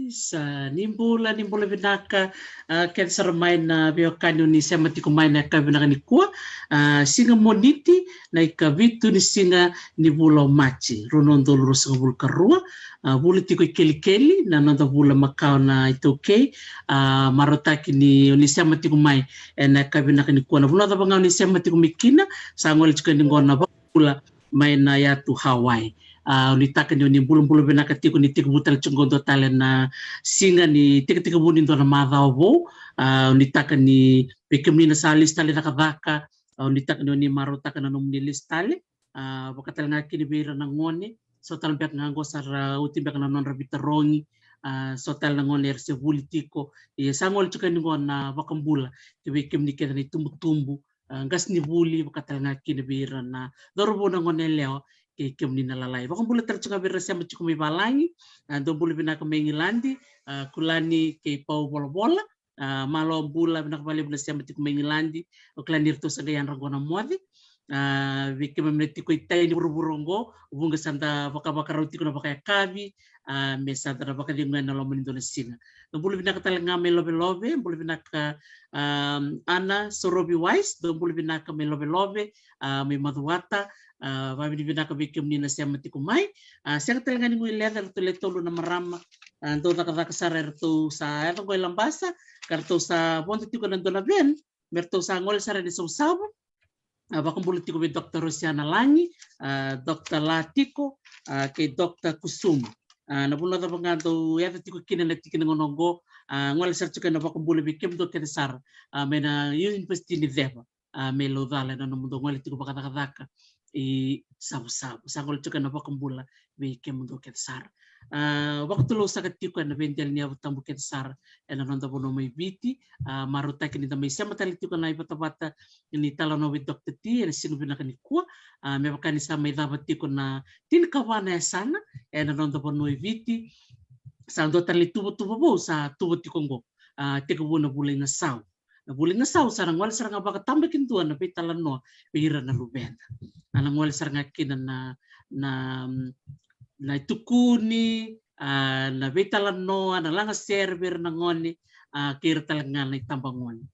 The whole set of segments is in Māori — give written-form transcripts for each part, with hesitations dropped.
Sa nimbola vinaka ken sarmaina biokani ni sema tiko maina ka vinaka ni kua singa moniti na ikavitu ni singa ni bula machi ronondo rusa bul karua bula tiko keli na nanda bula makau na itoke marotaki ni sema tiko mai na ka vinaka ni kua na bula banga ni sema tiko mikina sangol tiko ni ngona bula maina ya tu Hawaii unitaka ni bulu-bulu benaka tiku ni tiku butal chungondo tale na singa ni tika buni ndo na madhao bo unitaka ni pekemina sa list tale nakadaka unitaka ni marotaka na nomni list tale wakatala nga kinibira na ngone so tal biak ngango sar utimbiak na non rabita rongi so tal na ngone erse politiko sangol chuka ni ngona wakambula kibekem ni keda ni tumbu-tumbu ngas ni buli wakatala nga kinibira na dorobo na ngone leo ke kemni na lalai wa kumbula tercuka berasa macukumi balangi do bulu bina ke mengilandi kulani ke pau bola malo bula bina bali bina sia mati mengilandi oklanir to saga yang ragona modi vike memneti ko itai ni burongo bunga santa baka roti kuna baka kabi mesa tara baka dinga na lomo Indonesia do bulu bina ka talenga me lobe bulu bina ka ana sorobi wise do bulu bina ka me lobe me maduata va bina ka vike mnina sia mati kumai sia ka talenga ni ngui leather to letolo na marama do ka sara to sa ko lambasa karto sa bonto tiko nan dona ben merto sa ngol sara de sabo Bakang bulu tiko be Dr. Rosiana Langi, Dr. Latiko, ke Dr. Kusuma. Na bulu na panganto ya tiko kina na tiko ngonongo, ngwala sar tuka na bakang bulu be kem do kete sar, mena university ni deba, melo dale na mundo ngwala tiko bakadaka i sabu-sabu. Sangol tuka na bakang bula be kem do kete sar. Waktu lo sa tiko na bentel niya tambu kete sar, na nonda bono may biti, maruta kini tamay siya matali tiko na ipata-bata ini talano with Dr. T and sino binakani kuwa me bakani sa may dapat tiko na tin kawana ya sana na nonda bono viti sa do tali tubo bo sa tubo tikongo tiko bona bulay na saw na bulay na saw sa nangwal sa nga baka tambakin tuan na pitalano pihira na lubenda nangwal sa nga kinan na itukuni na pitalano na lang server na ngoni kira talaga na itambangoni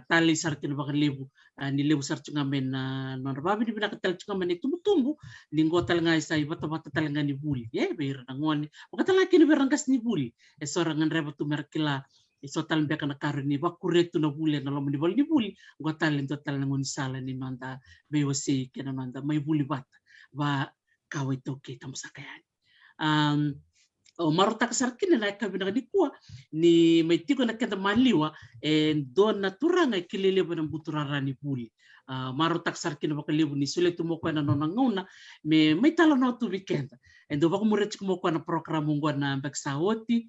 tali sarkin baka libu ni libu sarkin ngamen non babi di binakatal ngamen itu tumbu linggo talaga isa bata-bata talaga ni buli beir ngoni baka talaga kini berangkas ni buli sorangan reba tu merkila iso talan beka na karu ni bakuretu na buli na lomo ni buli go talen to talan ngon sala ni manda bewasi kena manda may buli bata ba kawai to kita masakayan maruta kasarkin na kabina ni kuwa ni may tiko na kenda maliwa don naturanga kililebo ng buturara ni buli maruta kasarkin na bakalibo ni sulit tumoko na nonanguna may talo na tu weekend do bako muret kumoko na program ngo na bagsawoti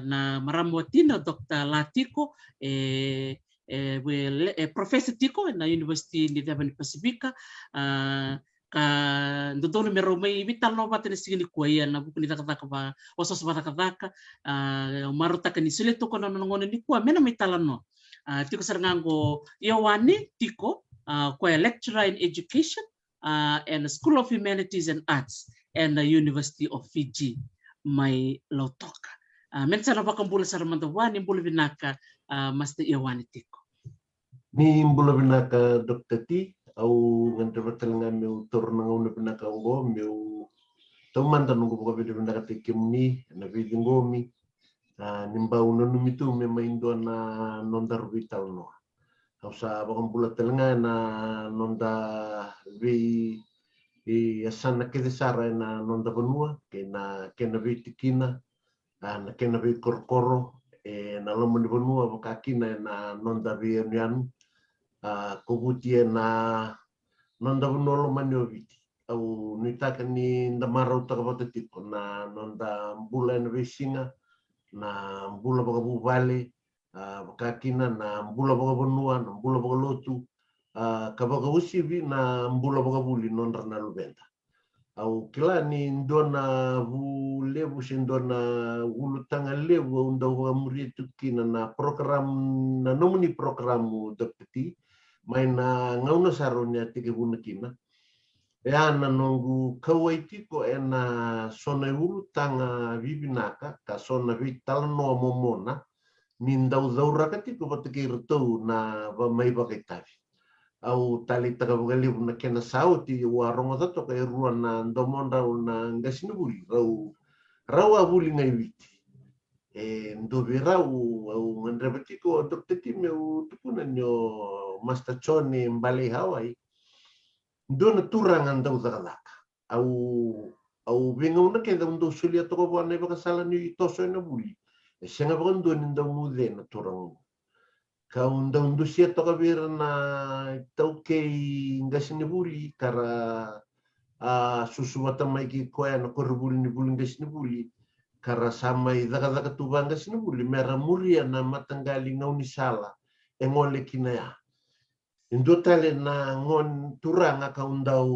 na maramwati na Dr. Latiko Professor Tiko na University ni Devon Pacifica ndotono mero may vital no patin sigini kuya na buku ni takataka ba osos ba takataka maruta kan isulit to kono ngono ni kuya mena may talano tiko sarngango yawani tiko kuya lecturer in education and School of Humanities and Arts and the University of Fiji may lautoka men sana ba kambula saramanda wani bulu binaka master yawani tiko ni bulu binaka Dr. T au ngante batalanga meu torna ngone penaka ngo meu tomanda nungu boka bede penaka tekemni na bede ngomi nimba uno numitu me maindo na nonda rubital no au sa bakam pula telanga na nonda be asana kede sara na nonda benua kena be tikina na kena be korkoro na lomo ni benua boka kina na nonda be nian kubutia na nonda bunolo manioviti au nitaka ni ndamara utakapata tiko na nonda mbula na besinga na mbula baka buvale bakakina na mbula baka bonua na mbula baka lotu kabaka usivi na mbula baka buli nonda na lubenda au kila ni ndona levu sindona ulutanga levu unda baka murietu kina na program na nomuni programu Dr. Maina ngauna saronya tike buna kina na nongu kawaitiko na sona ulu tanga bibinaka ka sona vital no momona nindau zaura katiko patike rto na ba mai bakitavi au tali taka bugali buna kena sauti warongo tato ka ruan na ndomonda na ngasinubuli rau abuli ngai witi ndobe rau au ndrabatiko Dr. Timeu tukuna nyo Master Choni mbali Hawaii ndona turangan dau zakalaka au benga una kenda ndo sulia toko bwana baka sala ni toso na buli senga baka ndo ni ndau mude na turang ka ndo sia toka bira na tauke ngasini buli kara susu wata mai ki koya na korbuli ni buli ngasini buli kara samai zaka tubanga sinubuli mera muria na matanggali ngauni sala engole kinaya indotale na ngon turanga kaundau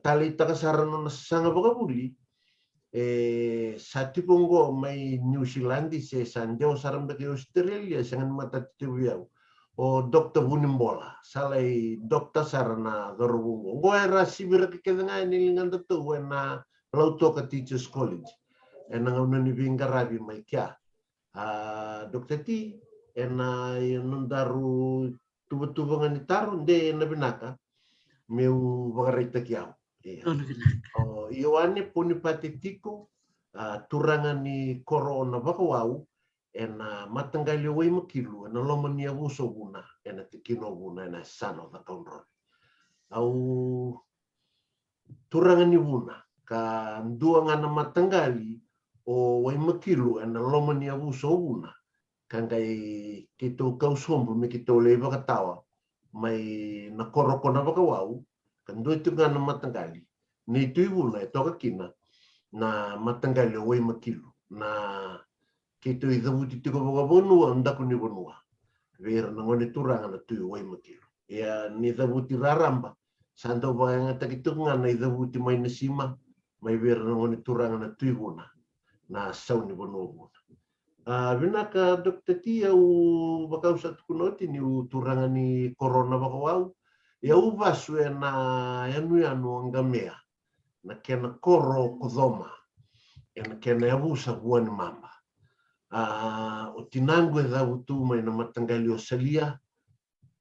tali takasarano na sanga bakabuli sa tipungo may New Zealand se sanjao saram ke Australia sangan mata tiwiau o Dr. Bunimbola salai dokter sarana garungo go era sibira ke kedanga ni nganda tu na lauto ka teachers college enang unani bingarabi mai kya Dr. T ena nundaru tubutubangan itaru de na binaka meu bagarita kiau Ioane puni patitiko turangan ni corona bakawau ena matanggali wai makilu ena lomani abuso guna ena tikino guna ena sano da kaunron au turangan ni guna ka duangana matanggali o wai makilu ena lomani abuso guna kangai kito kausombo me kito le bakatawa mai na koroko na bakawau kan dua tungana matanggali ni tuibu na toka kina na matanggali wai makilu na kito i davuti tiko boga bonua ndaku ni bonua vera na ngone turanga na tui wai makilu ya ni davuti raramba santo bayanga takitunga na i davuti mai na sima mai vera na ngone turanga na tui bona na sau ni bonua vinaka Dr. T au bakausa tukunoti ni turanga ni corona bakawau ya ubasu na yanu angamea na kena koro kodoma na kena abusa buani mamba o tinangu e utu mai na matanggali o salia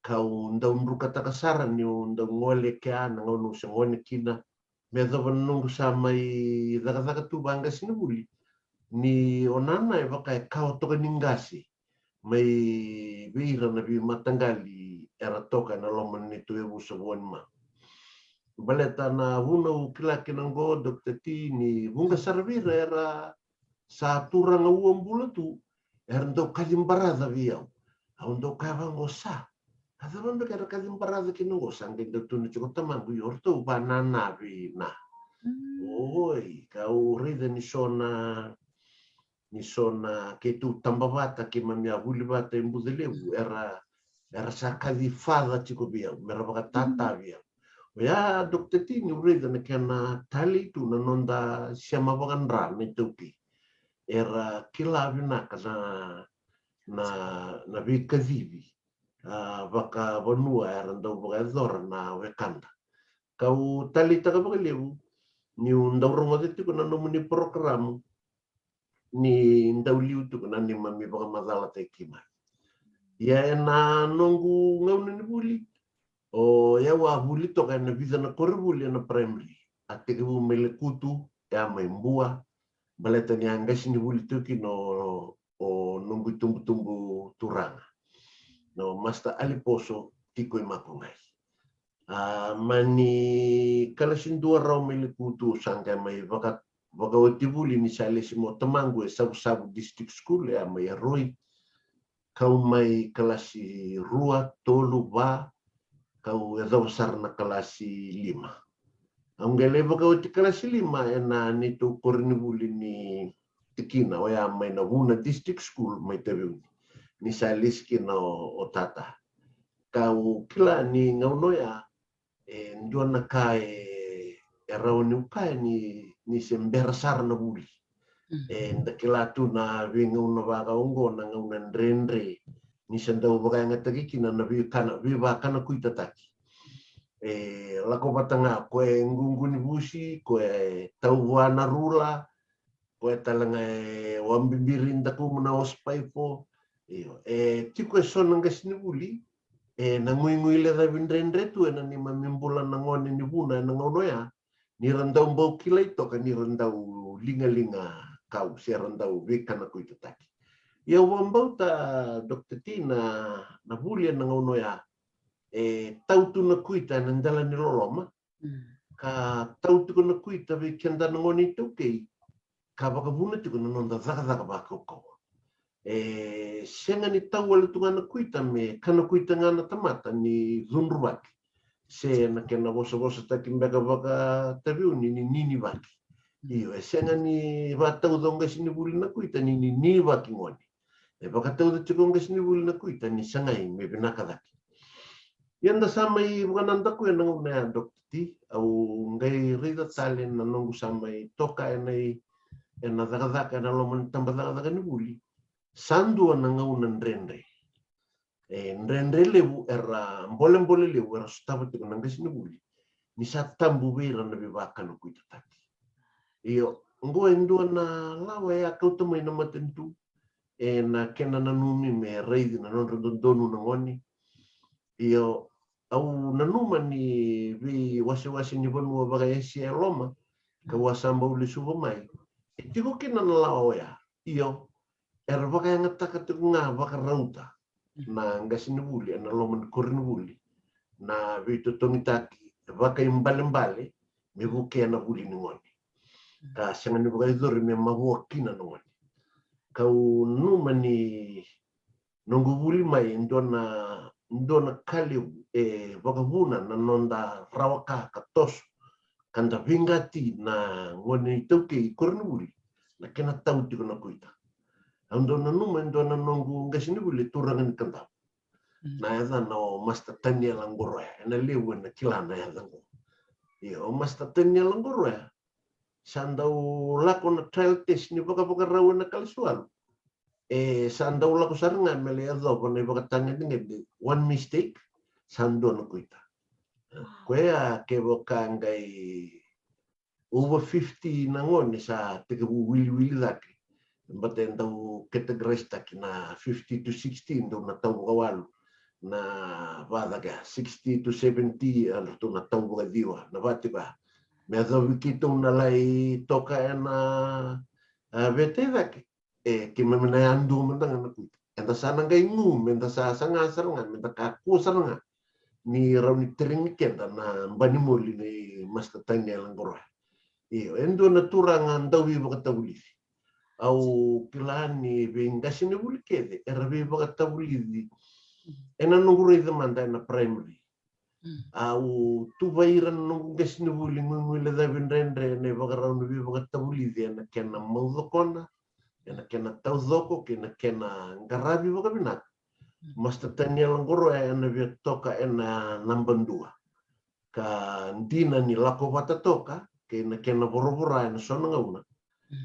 kau ndau nruka takasara ni ndau ngole kia na ngonu se ngone kina me dhava nungu sa mai dhaka tu banga sinibuli ni onana e waka e kau toka ningasi mai vira na vi matanggali era toka na loman ni tu e busa buani mamba baleta na vuna kila kinango Dr. T ni bunga sarvira era sa turanga uam bulatu era ndo kalimbarada viau au ndo kavango sa ada ndo era kalimbarada kinango sange ndo tunu chiko tamangu yorto banana vi na oi kau rida ni sona ke tu tambavata ke mamia vulivata imbudelevu era sa kalifada chiko viau mera baka tata viau ya Dr. T ni ureda na kena tali tu na nonda siama bagandra ni tupi era kila vinaka na vika vivi baka vanua era ndau baga dora na wekanda kau tali taka baga levu ni ndau rongo te tuku na nomuni program ni ndau liu tuku na ni mami baga madala te kima ya ena nongu ngauna ni buli o ya wa huli toka na visa na korvuli na primary ate ku mele kutu ya mai mbua baleta ni angas ni huli tuki no o nungu tumbu turanga no master aliposo tiko imakungai mani kala sindua rau mele kutu sangka mai vakat otibuli ni sale simo tamangu e sabu district school ya mai roi kau mai kalasi rua tolu ba kau e besar na kelasi 5. Anggele kau di kelasi 5 ena ni tu korni buli ni tikina o ya mai na Vuna district school mai tebu ni saliski na otata. Kau kila ni ngauno ya ndio na kai rauni ukai ni sembersar na buli. Ndakila tu na wingu na baka ungo na ngauna ndrendre ni sendau baka ngataki kina na viva kana kuitataki lako batanga koe ngunguni busi koe tauwana rula koe talanga wambibirinda kumuna ospaifo tiko sona ngasini buli na ngui le da vindrendre tu na ni mamimbula na ngone ni Vuna na ngonoya ni randau mbau kilai toka ni randau linga kau si randau vikana kuitataki ya wambau ta Dr. T na bulia na ngono ya tau tu na kuita na ndala ni loloma ka tau tu na kuita vi kenda na ngoni tuke ka baka Vuna tu na nonda zaka baka ko senga ni tau wala tu na kuita me kana kuita ngana tamata ni zunrubaki se na kena bosa ta kimbaka baka tabiu ni nini baki iyo senga ni batau donga sini buli na kuita ni baki ngoni baka tau da tukonga sini buli na kuita ni sangai me binaka daki Yanda samai bukananta ko nang una Dr. T au ngai rida talen na nongu samai toka enai ena dagadaka na loman tamba dagadaka ni buli. Sandu na ngauna nrendre. Nrendre lewu era mbole lewu era staba tiko nangas ni buli. Ni sa tambu beira na bibaka no kuita taki. Iyo ngo endo na lawa ya kautamai na matentu na kena na numi me reidi na non donu na ngoni. Iyo au nanuma ni vi wasi ni bonua baga esi e loma ka wasamba uli suba mai. Tiko kina na lao ya. Iyo era baga yang ataka tiku nga baga rauta na ngasi ni buli na loma ni kori ni buli na vi totomitaki baga imbale me buke na buli ni ngoni. Ka sanga ni baga idori me mabua kina na ngoni. Kau numa ni nongu buli mai ndona kali wakavuna na nonda rawaka katos kanda vingati na ngone tauke I kornuli na kena tauti kona kuita. Ndona numa ndona nongu ngasini buli turangan kanta. Na yadha no Master Daniel Langoroya na lewe na kilana yadha ngo. Iyo Master Daniel Langoroya sandau lako na trial test ni baka rawa na kalisualu. Sandau lako sarangan mele yadha kona baka tanya dengan one mistake sando na kuita. Kuya keboka ngai over 50 na ngoni sa teka wili daki. Baten tau categories taki na 50 to 60 ndo na tau kawalu. Na vada ka 60 to 70 alto na tau ka diwa. Na vati ba. Me tau wikito na lai toka na vete daki. Ki memena andu mentang na kuita. Enta sana ngai ngu, menta sa sanga sarangan, menta kaku sarangan. Ni rauni teringi kenda na mbani moli ni Master Daniel Langoroya. Iyo, endo na turangan dawi baka tabulisi. Au kilani bengasi ni buli kede, erabi baka tabulisi. Ena nunguroi manda na primary. Au tubairan nungu gasi ni buli ngwile dabi nrendre ne baka rauni baka tabulisi ena kena maudokona, ena kena taudoko, kena ngarabi baka binat. Master Daniel Langoroya ena via toka ena number 2. Ka ndina ni lako wata toka, kena borobora ena sona ngauna.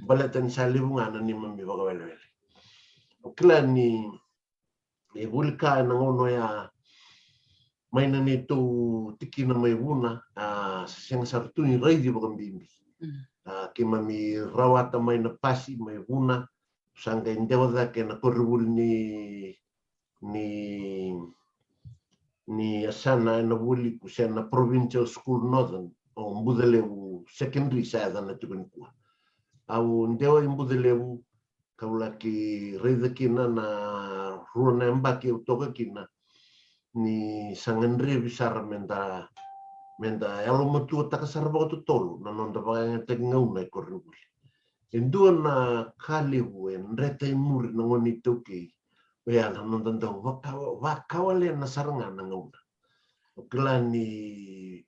Balatan sa libungana ni mami baka wele. Okila ni bulika ena ngono ya maina ni tu tiki na may buna siyang sartu ni reidi baka mbimbi. Ki mami rawata may na pasi may buna sangga indewada kena koribul ni asana na buli kusena provincial school northern o mbudelewu secondary sa na tukun kuwa au ndewa mbudelewu kaula ki reida kina na runa mbaki utoka kina ni sangandre bisar menda elo matu takasar bago tolu na nonda bagay tek ngauna koribul indua na kaliwu reta imuri na ngoni toki ya nanon tanda wakawale na sarangan na ngauna. Okila ni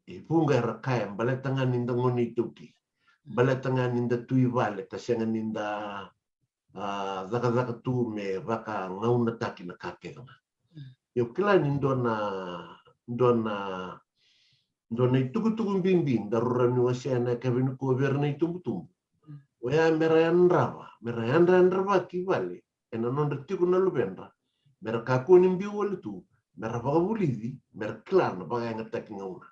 ipunga rakaya balatangan ninda ngoni tuki. Balatangan ninda tui vale tasyangan ninda zaka tu me baka ngauna taki na kake nga. Okila ni ndona itukutukun bimbing daruran nuwasya na kabinu ko berna itumbutumbu. Oya merayan rava ki vale. Ena non retiku na lubenda mera kaku ni mbiu wale tu mera baka bulidi mera klan baka yang attack ngauna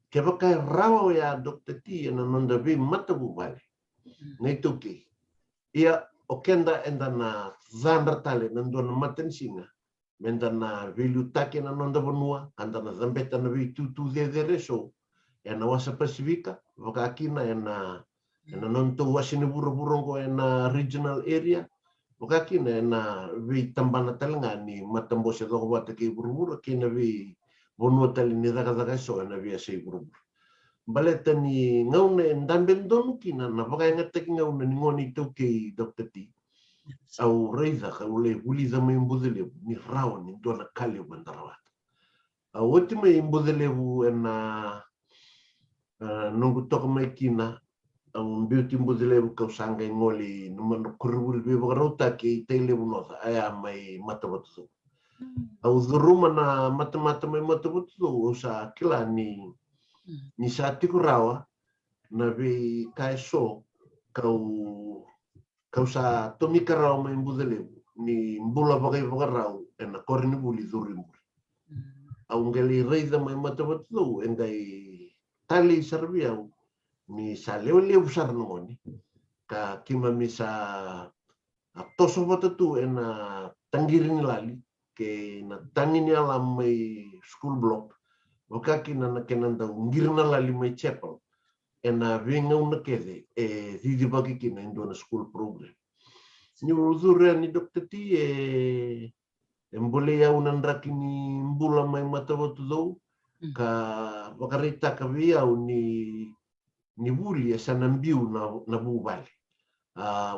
ke baka rawa ya Dr. T ena non da bi matabu bale ngai tuki ia okenda enda na zandar tale nando na maten singa menda na vilu take na non da bonua anda na zambeta na vi tu de reso ena wasa pasifika baka kina ena non tu wasini buru-burung ena regional area Buka na vi tambana talanga ni matambo se do wata ki buruburu kina vi bonu tali ni daga so na vi se buruburu. Baleta ni ngaune ndamben donu kina na baka ngata ki ngaune ni ngoni to ki Dr. T. Au reiza ka ule huli za mbudele ni rawa ni dona kali bandarawat. Au ultima mbudele na nungu toka mai kina ang beauty mbudele kau sangai ngoli numan kurubul bi bagarota ki tele bunota aya mai matabatu Au dhuruma na mata-mata mai mata-mata sa kila ni sa tikurawa na vi kai so kau sa tomika rau mai mbudele ni mbula bagai bagarau na korini buli dhurimu. Au ngali reida mai mata-mata engai tali sarbiau ni sa leo besar nongoni ka kima misa toso batatu ena tanggirini lali ke na tangini alam mai school block wakaki na kenan tau ngirna lali mai chapel ena vingau na kede didi bagi kina indona school program ni uzure ni Dr. T embole ya unan rakini mbula mai mata batatu ka wakarita ka viau ni buli sana mbiu na bubali.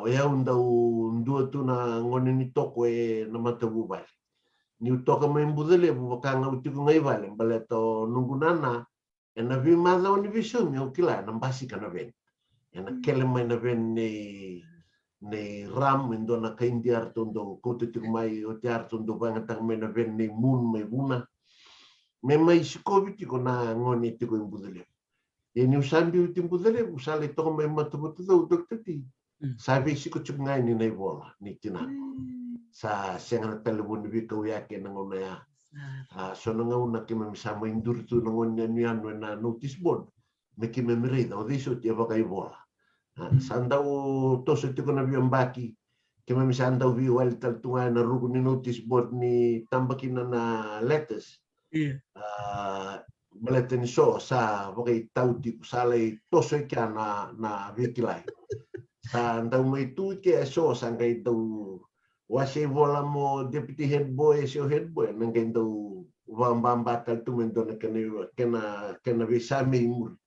Waya undau ndua tu na ngone ni toko na mata bubali. Ni utoka mai mbudele bubakanga utiku ngai vale mbale to nungunana na vi madha ni vision yo kila na mbasi kana ven. Na kele mai na ven ne ram indona kaindi artondo kote tiku mai o te artondo banga tang mai na ven ne moon mai buna. Me mai sikobi tiko na ngone tiko mbudele. Ni usambi utimbudele usale toko mai mata-mata Dr. T. Sabi siko chuk ngai ni nai bola ni tinango. Sa sengana telefon ni kau yake na ngona ya. So na ngauna kima misama indur tu na ngona ni anu na notice board. Me kima mirida o diso tia bakai bola. Sandau toso tiko na biambaki. Kima misandau vi wali tal tunga na ruku ni notice board ni tambakina na letters. Balete ni so sa bagai tauti salai toso kia na vikilai. Sa ndau mai tu ke so sangai tau wase vola mo deputy head boy so head boy nangai tau vambamba tal tu mendona kena visame imur.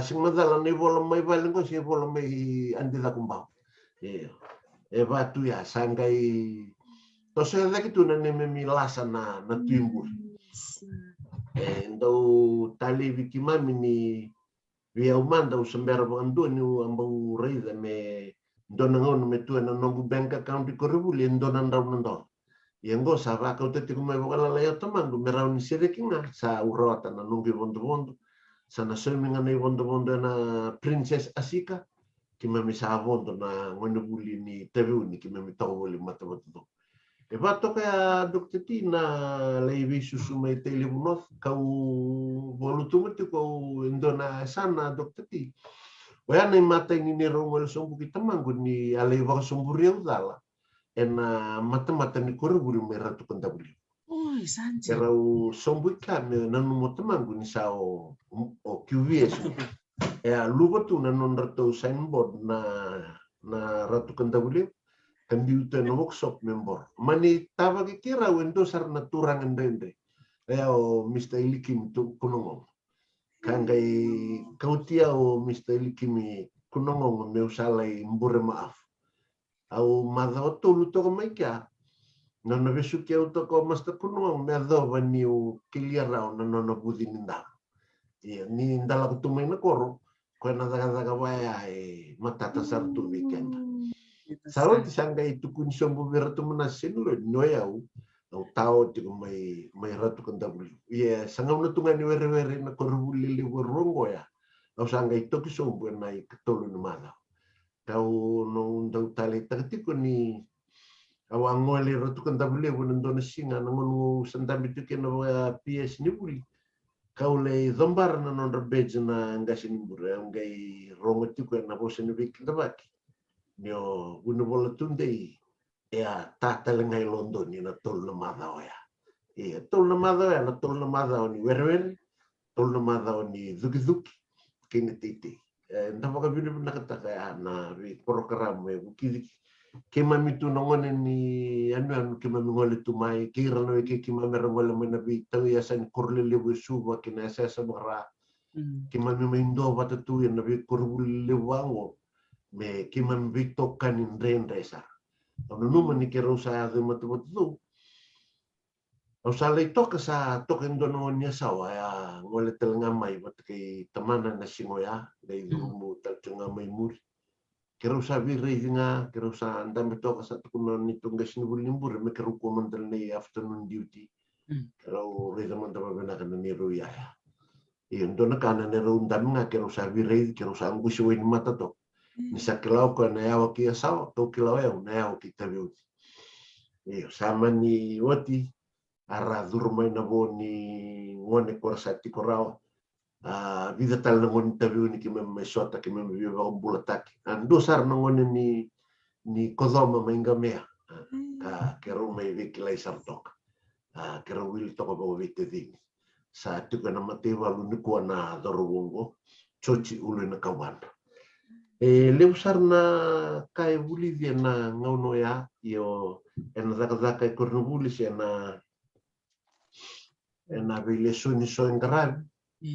Simadala ni vola mai valengo si vola mai andi da kumbau. Batu ya sangai toso lagi tu na neme lasa na timbur. Ndau tali vikimami ni via umanda usambera bandu ni ambau reida me dona ngono me tu na nongu bank account di koribuli ndona ndau ndo. Yengo sa va ka utete kuma bokala la yata mangu me rauni serekinga sa urota na nongu bondo sa na swimming na bondo na Princess Asika kima mi sa bondo na ngono buli ni tevu ni kima mi tawoli mata-mata. Bato kaya Dr. T na leivi susu mai telebunoth kau volutumati kau indona sana Dr. T. Waya na mata ini ni rongol sombu kita manggu ni alai waka somburi udala. Ena mata ni koruburi meratu kantabuli. Oh, santi. Erau sombu kami nanu mo tamanggu ni sao o QVS. Lupa tu nanu ratu signboard na ratu kantabuli. Computer na workshop member. Mani tava ke kira wendo sar naturang andende. O Mr. Ilikim tu kunongong. Kangai kautia o Mr. Ilikimi kunongong me usalai mbure maaf. Au madho tolu to mai kia. Na na vesu kia to ko Mr. Kunongong me adho vani o kiliarao na na budi ninda. Ni ndala kutumai na koro. Ko na daga waya matata sartu weekend. Sao ti sangai tu kun sombo beratu menasin lo noyau au tao ti mai ratu kantabuli. Sangau na tunga ni were na korubuli le worongo ya. Au sangai to ki sombo na ikatolu na mala. Tau no ndau tali taktiku ni au angole ratu kantabuli wono ndona singa na ngonu sandami tu kena PS ni buli. Kau le dombar na non beje na ngasi ni bure ngai rongo tiku na bosa ni vikindabaki. Nyo unobola tunde tata lengai London ni na tol na madao ya. Tol na madao ya na tol na madao ni werwer, tol na madao ni zuki kini titi. Ndapa ka bini na kataka ya na program we ukidi kema mitu nongone ni anu kema ngole tumai kira no ke kema merangole mena bi tawi asan kurlele bu suba kina asa sabara. Kema mi indo batatu ya na bi kurlele wango. Me kima mbito kanin resa. Ano naman ni kero sa ado matu. Au sa lay toka sa token dono niya sawa ya ngole tel ngamay bat kay tamana na singoya dai durumu tal tunga may muri. kira usah virei nga kira usah andam to ka satu kuno ni tunggas ni bulimbur me kira ko mantel ni afternoon duty kira reza man tama bena kan ni ro ya iyo ndona kana ne ro ndam nga kira usah virei kira usah angusho ni mata to ni sakilau ko na yawa ki asao to kilau na yawa ki tabiu iyo sama ni wati ara durmai na bo ni ngone korsati korao vida tal na ngon tabiu ni kime mesota kime viva bulataki ando sar na ngone ni kodoma mainga mea ka kero mai viki lai sartok kero wil toko ba vite ding sa tuka na matewa lu ni ko na dorowongo chochi ulu na kawan leu sar na kai buli dia na ngauno ya io en zaka kornubuli ena vile suni so engrave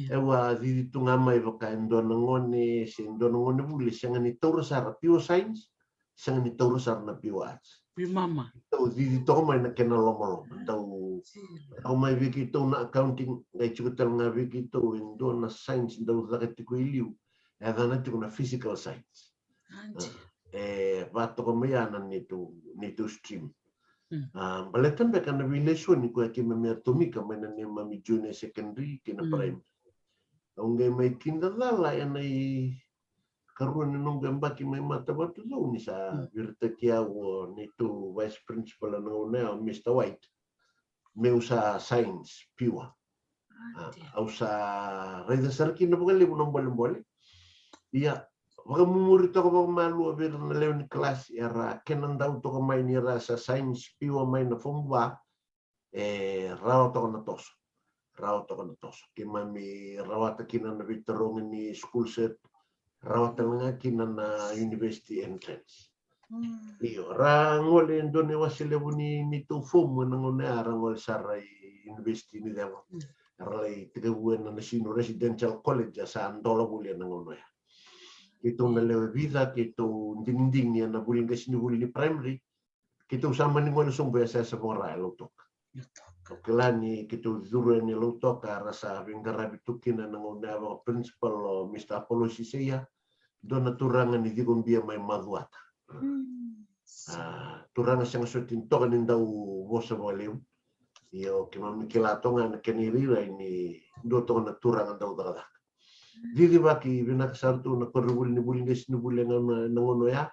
ewa di tunga mai vaka ndona ngone se ndona ngone buli senga ni taura sar pio science senga ni taura sar na pio arts pi mama tau di to mai na kena lomo tau au mai viki to na accounting ngai chukutal nga viki to ndona science ndau zaka tiku iliu na tiku na physical science vato ko mai ana ni to stream baletan be kana relation ni ko ki me atomika mai na ni mami junior secondary kina primary ngai mai kinda lala enai karuan nung gamba ki mai mata batu zo ni sa virta kia wo ni to vice principal na ona Mr. White me usa science pure usa reda sarki na bukan libu nombol iya waka mumuri to ko malu ver na leon class era kenan daw to ko mai ni rasa science pure mai na fomba raw to na tos kimami rawata kinan na bitorong ni school set rawata nga kinan na university entrance iyo rangol endone wasile ni to fom ngone arangol sarai university ni dewa rai tigawen na sino residential college sa andola bulia ngono ya itu na lewe vida itu dinding ni na buling kasi ni buli primary kita usama ni ngone song biasa sa pora lotok kelani kita zuru ni lotok rasa bingara bitukin na ngone aba principal Mr. Apollo Sisia dona turangan ni digom bia mai maduata turangan sang sutin to kan ndau bosa boleu iyo kimami kilatonga na kenirira ini do to na turangan dau daga didi baki bina sartu na korubul ni buling ges ni buling na ngono ya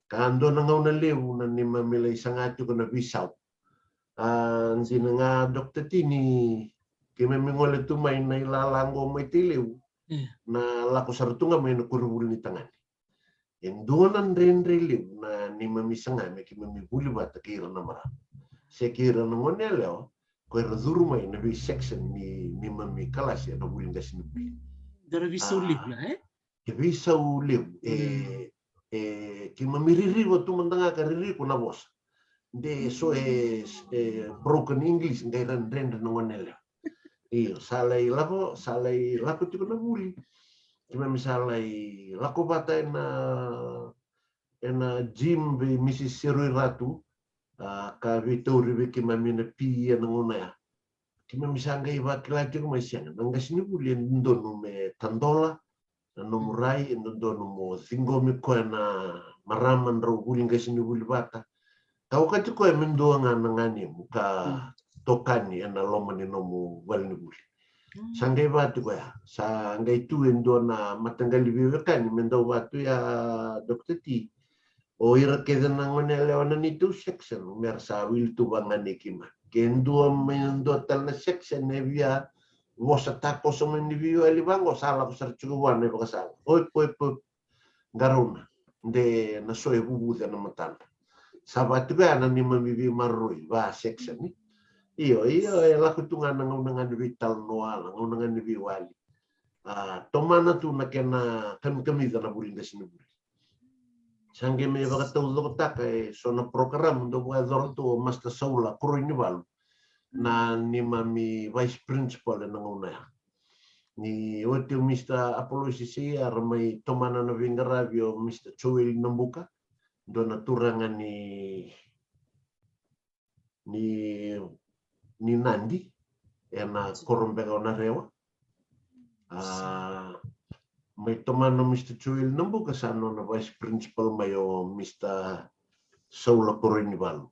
kando na ngona lewu na ni mamilay sangatu ko na bisaw ansin nga dokter tini kimami ngole tumay na ilalango may tiliw na lako sartu nga may na korubul ni tangan endonan ren reliw na ni mamisanga may kimami buli bata kira na mara sekira na ngone leo ko razurumay na bi section ni mami kalas ya na buling ges ni buling Dara bisa ulip lah bisa ulip ki mamiriri waktu mendanga kariri ko na bos de so broken english ngai ran nongonel iyo salai lako tiko na buli kima misalai lako bata ena gym be Mrs. Serui Ratu ka vitori be kima mina pi ngona ya kima misanga iba kilati ko maisianga nangas ni buli ndono me tandola no murai ndono mo singo mi ko na maraman ro buli ngas ni buli bata kau kati ko mendo ngani muka tokani na lomani no mu walni buli sangai batu ko ya sangai tu ndona matangali biwekani mendo batu ya dokter ti o ira kedan ngone lewana ni tu section mersa wil tu bangani kima kendo mendo tal na section ne via vosa tako so men vio ali bango sala ko serchuan ne bakasal oi garuna de na soe bubu na matan sabat ga na ni mami marroi va section ni iyo la kutungan ngan vital noal ngan vi wali tomana tu na kena kan kami na buling sini sange me baka tau tak sona program do wa dorto master soula pro ni balu na ni mami vice principal na ngona ni wote Mr. Apollo Sisi armai tomana na vingaravio Mr. Choel Nambuka do naturangan ni Nandi ena korombega na rewa may tomano Mr. Chuil nambu kasano na Vice Principal mayo Mr. Saula Corinival.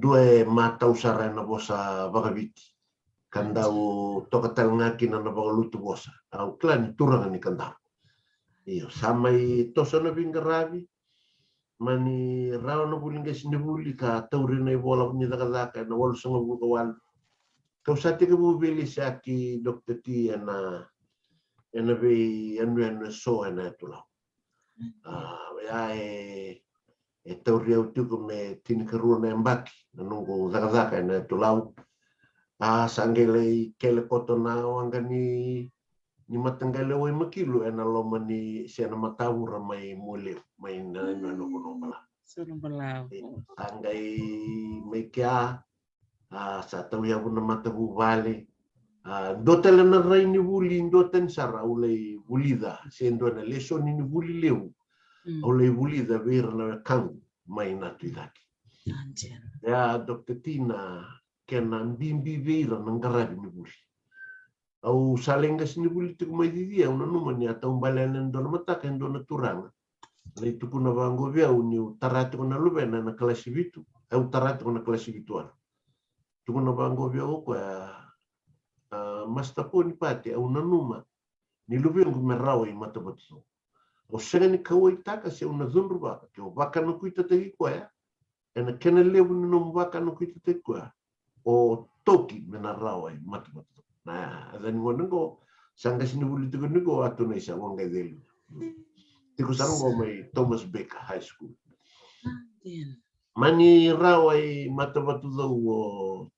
Due matau sara na bosa bagaviti. Kandau tokatal ngaki na nabagalutu bosa. Au klan turang ni kandau. Iyo samai tosa na bingarabi. Mani rao na bulingas ni buli ka tauri na ibola ni dakadaka na walu sanga bukawal. Kau sati ka bubili sa ki Dr. T na be anu so na tulau. Ya tauri au tuku me tinikarua na mbaki na nungu dakadaka na tulau. Sangele kele koto na wanga ni matangale oi makilu na loma ni siana matawura mai mole mai na no kono bala. Sono bala. Angai mai kia sa tau ya buna matabu vale. Dotele na rai ni wuli doten sara ulei wulida sendo na leso ni wuli leu. Ulei wulida vera na kang mai na tuidaki. Ya Dr. Tina kena bimbi vera na ngarabi ni wuli. Au salengas ni wuli tuku mai didia una numa ni atau balanen dona mataka dona turanga. Lai tuku na bango via uni tarate kona lubena na klasi vitu. Au tarate kona klasi vituan. Tuku na bango via oko masta po ni pati au nanuma ni lubengu merau i matabatu. O senga ni kawai taka se una zunru baka. Ke o baka no kuita te hikoa ena kena lewu ni nomu baka no kuita te hikoa. O toki mena rau i matabatu. Na adani ngonengo sanga sini buli tuku nigo atu na isa wangai delu. Tiku sango mai Thomas Baker High School. Mani rau i matabatu dau o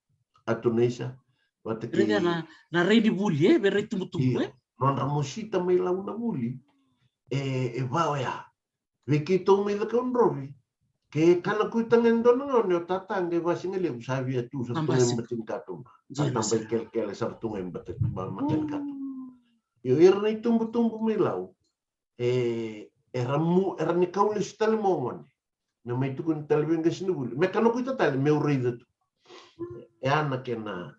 atu na isa. Rega na reidi buli berei tumutumu non ramosita mai lau na buli vao ya veki to mai la konrovi ke kana kuitangen dona ngone tatange basingele usavi atu sa tungen batin katum sampai kel sa tungen batin maten katum yo irna tumbu mai lau era ni kaulis talmongon na mai tukun talben gasni buli me kana kuita tal me urida tu ana kena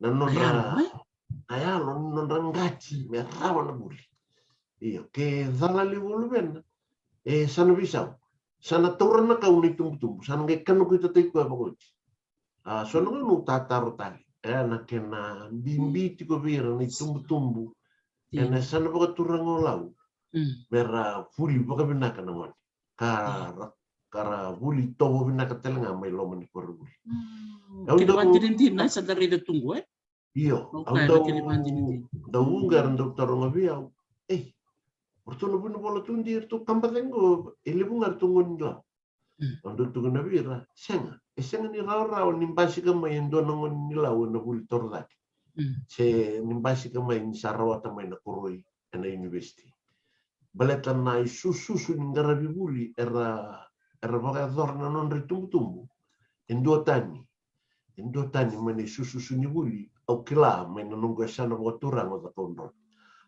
Ayalo non rangaci me rawa na buli. Iyo ke zala li wolu ben sana bisau. Sana tauran na kau ni tumbu sana ngai kanu kita te ko ba ko. Sono no tataro tali. Na kena bimbi ti ko vira ni tumbu. Ena sana ba turang olau. Mera fuli ba ka binaka na mon. Kara buli tobo binaka telenga mai lo mani ko buli. Kini bandinin din na sa dari de tunggu Iyo, au ungar Dr. Ngaviau. Ortono puno bola tundir tu kampatengo elibungar tungun la. Ando tungun navira, senga ni rau nimbasi kama yendo nangon nilau na buli tordak. Se nimbasi kama in sarawata mai na koroi na university. Baletan na susu ngarabi buli era baga dorna non ritumbu. Endo tani mani susu ni buli. Au kila mai na nungu sana waturang o takondro.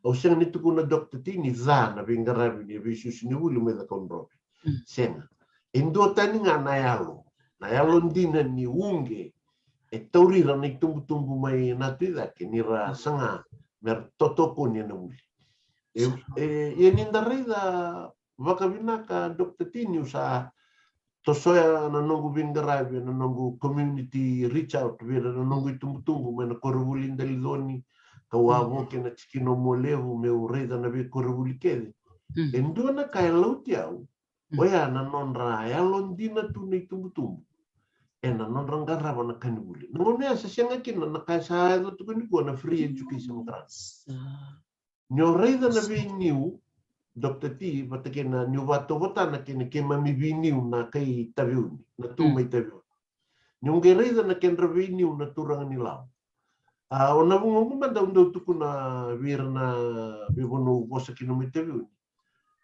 Au senga ni tuku na Dr. Tini zana bingarabi ni visus ni ulu me takondro. Senga. Indo tani nga nayalo. Nayalo ndina ni unge. Taurira ni tumbu mai natida ke ni ra sanga mer totoko ni na uli. Ninda rida wakabinaka Dr. Tini usa tosoya na nungu bingarabi na nungu community reach out vira na nungu tumbu me na koruvuli ndalidoni kawabo ke na chikino molevu me ureda na be koruvuli kede endo na kai lautiau oya na nonra ya londina tu ni tumbu na nonra ngaraba na kanibuli no ne asa senga kina na kai sa tu ni ko na free education grants nyo reda na be new Dr. T, batake na nyuwato votana kene ke mami viniu na kai taviuni, na tu mai taviuni. Nyongereza na kendra viniu na turanga ni lao. Ona vungo manda undo tuku na vira na vivono vosa kino mai taviuni.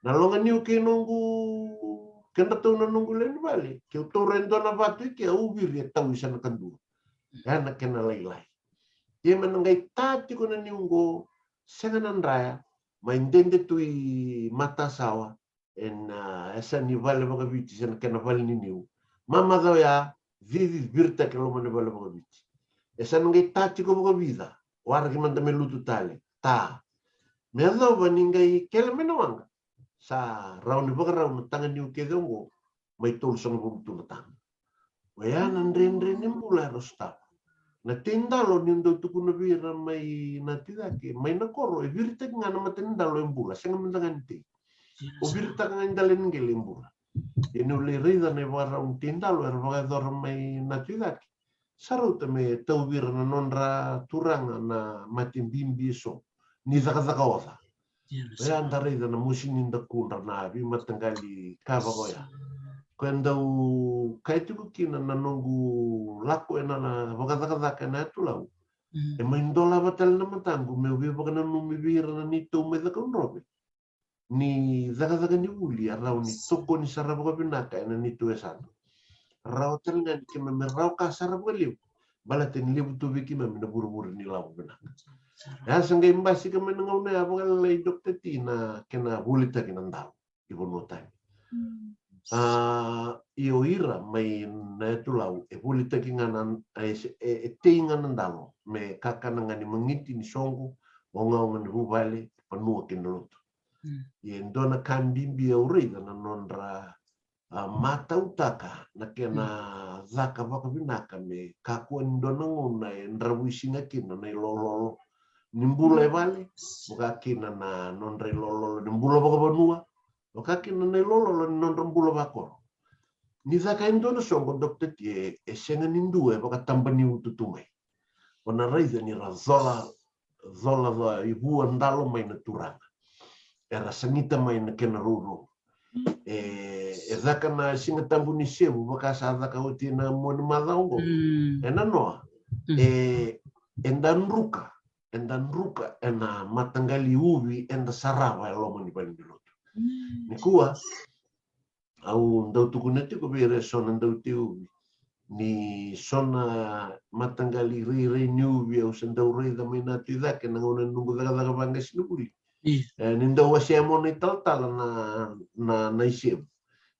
Na longa niu ke nongu kenda tau na nongu leni vale. Ke utora endona vatu ike au viri e tau isa na kandua. Na kena lailai. Ie manangai tati kona niungo senganan raya. Maindende tui mata sawa esa ni vale baga viti sana kena vale ni niu mama dao ya vivi virta ke lo mane vale baga viti esa ngai tati ko baga vida wara ki manda me lutu tale ta Melo baningai kele menawanga. Sa raun baka raun tangan niu kedongo mai tol sang butu tang. Waya nandren mbula rosta. Na tindalo nindo tukuna bira mai na tidake mai na koro e virta ngana matindalo embula senga mendanganti. O virta ngandalen gelembula. Inu le rida ne vara un tindalo er vaga dor mai na tidake. Saruta me tau vira na nonra turanga na matimbimbi so. Ni zaka osa. Waya andarida na musinin da kunra na vi matangali kava goya. Quando kaitiku kina na nongu lako ena na wakadakadaka na tulau. E maindola batal na matangu me ubi baka na numibira na nito me daka unrobe. Ni daka ni uli arau ni toko ni sarabaka binaka ena nito esana. Rau talingan kima me rau ka sarabaka liu. Balatin liu tu biki me na buru-buru ni lau binaka. Ya sangga imbasi kama na ngauna abaka lalai dokter tina kena bulita kina ndau. Ibu notai. Io ira mai na tulau e puli taki ngana e teinga nandalo me kakana ngani mangiti ni songo o ngani huvale panua kinaloto. Ie ndona kambimbi e urida na nonra mata utaka na kena zaka waka binaka me kakua ndona ngona e ndrawisinga kina na ilololo nimbula e vale muka kina na nonra ilololo nimbula waka panua Wakaki na nailolo ni nonrambula bakor. Ni zaka indona songo dokter tie e senga nindu e baka tambani ututumai. Ona raiza ni ra zola za ibu andalo mai na turanga. Era sangita mai na kena ruru. E zaka na singa tambu ni sebu baka sa zaka uti na moni madhaungo. E na noa. Endan ruka ena matangali uvi enda sarawa e lomo ni pandiloto. Ni kua au ndau tukuneti ko bere sona ndau tiu ni sona matangali ri niuvi au sendau ri da mina tida ke ngona nungu daga banga sinubuli ni ndau wase amone tal na isem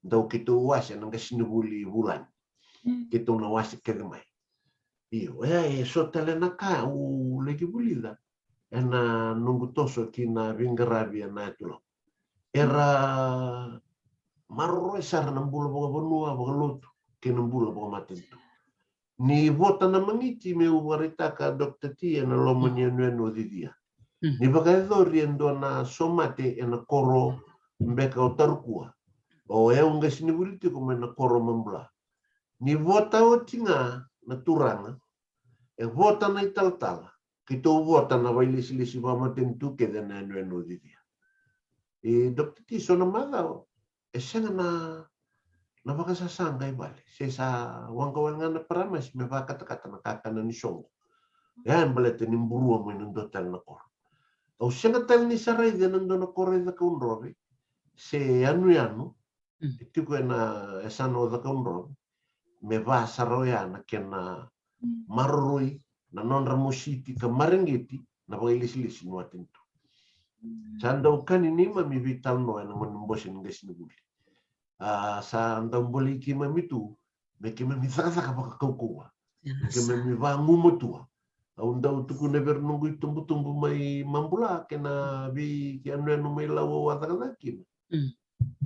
ndau kitu wase nanga sinubuli bulan kitu na wase ke mai io e sotele na ka u leki bulida ena nungu toso kina vingarabi na tulo era marro esar na bula boga bonua boga lotu ke na bula boga matentu ni vota na mangiti me uwarita ka dokter tia na lomani no didia ni baka dori endo na somate ena koro mbeka o tarukua o e unga sinibuliti ko me na koro mambla ni vota o tinga na turanga e vota na italtala kito vota na vailisi ba matentu ke na no didia e dokter ti sona madao e senga na wakasasanga i bale. Se sa wangkawan na paramas me wakata-kata na kakana ni songo. Yan balete ni mburua mo inundotal na kor. Au senga tal ni saray de nando na kore da kaunrobe. Se anu itu ko na esano da kaunrobe. Me va saroyana kena marrui na non ramositi ka marengeti na pagilisi-lisi no atinto. Sanda ukan ini mami vital no na manumbosin ngas ni buli. Sa andang boli kima mitu me kima mi saka baka kaukuwa kima mi vangu motua au ndau tuku never nunggu tumbu mai mambula kena bi kianu mai lawo watakalakin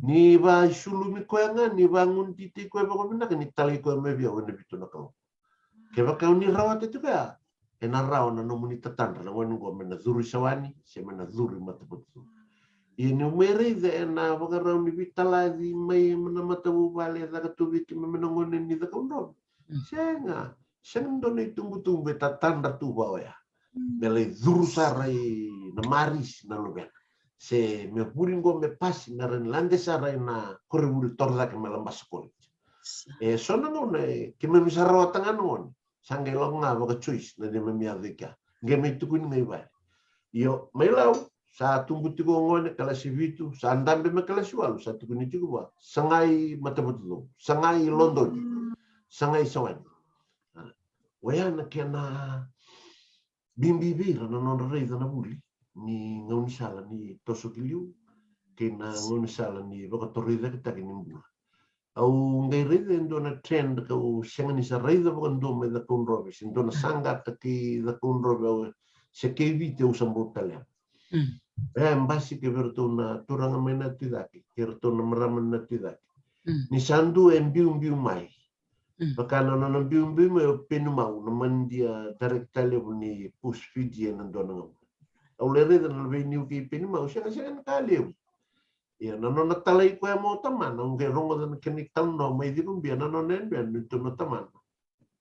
ni ba shulu mi koyanga ni bangun titi ko ba ko minaka ni tali ko me bia wona bitu nakau ke ba ka ni rawat itu ka ena raw na no muni tatandra na wonu go mena zuru sawani se mena zuru matabutu ini umeri de na bagarau ni vitala di mai mana matabu vale da katubi ki menongone ni da kaundo senga sendone tumbu tatanda tu ya mele zurusarai na maris na loben se me puringo me pasi na ren lande sarai na koribul torda ke melamba skol e sona ngone ki me misarawa tangan ngon sange longa baga choice na de me miadika ngeme tukun ngai ba yo melau sa tumbu tigo ngone kala sivitu sa andambe me kala siwalu sa tuku ni tigo ba sangai matabutu sangai London sangai sawan wayana kena bimbi na non rei na buli ni ngoni sala ni tosokiliu kena ngoni sala ni baka torida kita kini mbula au ngai rei ndo na trend ka u sengani sa rei da baka ndo me da kunrobe ndo na sanga taki da kunrobe se kevite usambutale Mbasi ke vertuna turanga mena tidaki, vertuna meraman tidaki. Ni sandu biu mai. Bakana na biu mai penu mau naman dia direct tale ni push video nan dona. Aulere dan lebih niu ki penu mau siang kali. Ya nano natalai ko mo taman ang gerongo dan kenik tano mai di kumbia nano nen bian itu no taman.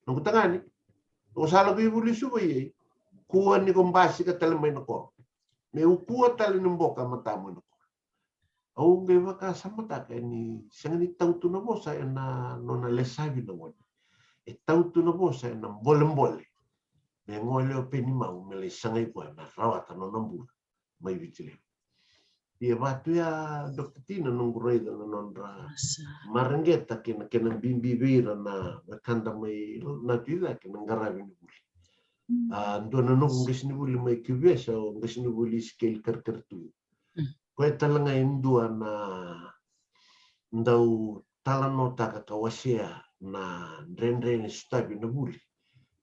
Nung tangani. O sala ko ibuli subai. Kuan ni kombasi ka tale mai nako. Me ukua tali nemboka matamu nako. Au nge waka samata ka ni sangani tautu na bosa na nona lesavi na wani. E tautu na bosa na mbole. Me ngole o peni mau me le sangai ko na rawata no nambura mai vitile. Ia watu ya Dr. Tina nungurei na nondra marangeta kena bimbi vira na kanda mai na tida kena ngaravi ni buli. Ndona nungu ngesini buli mai kivesa o ngesini buli scale karkartu. Koe talanga indua na ndau talano taka kawasea na ndrendre stabi na buli.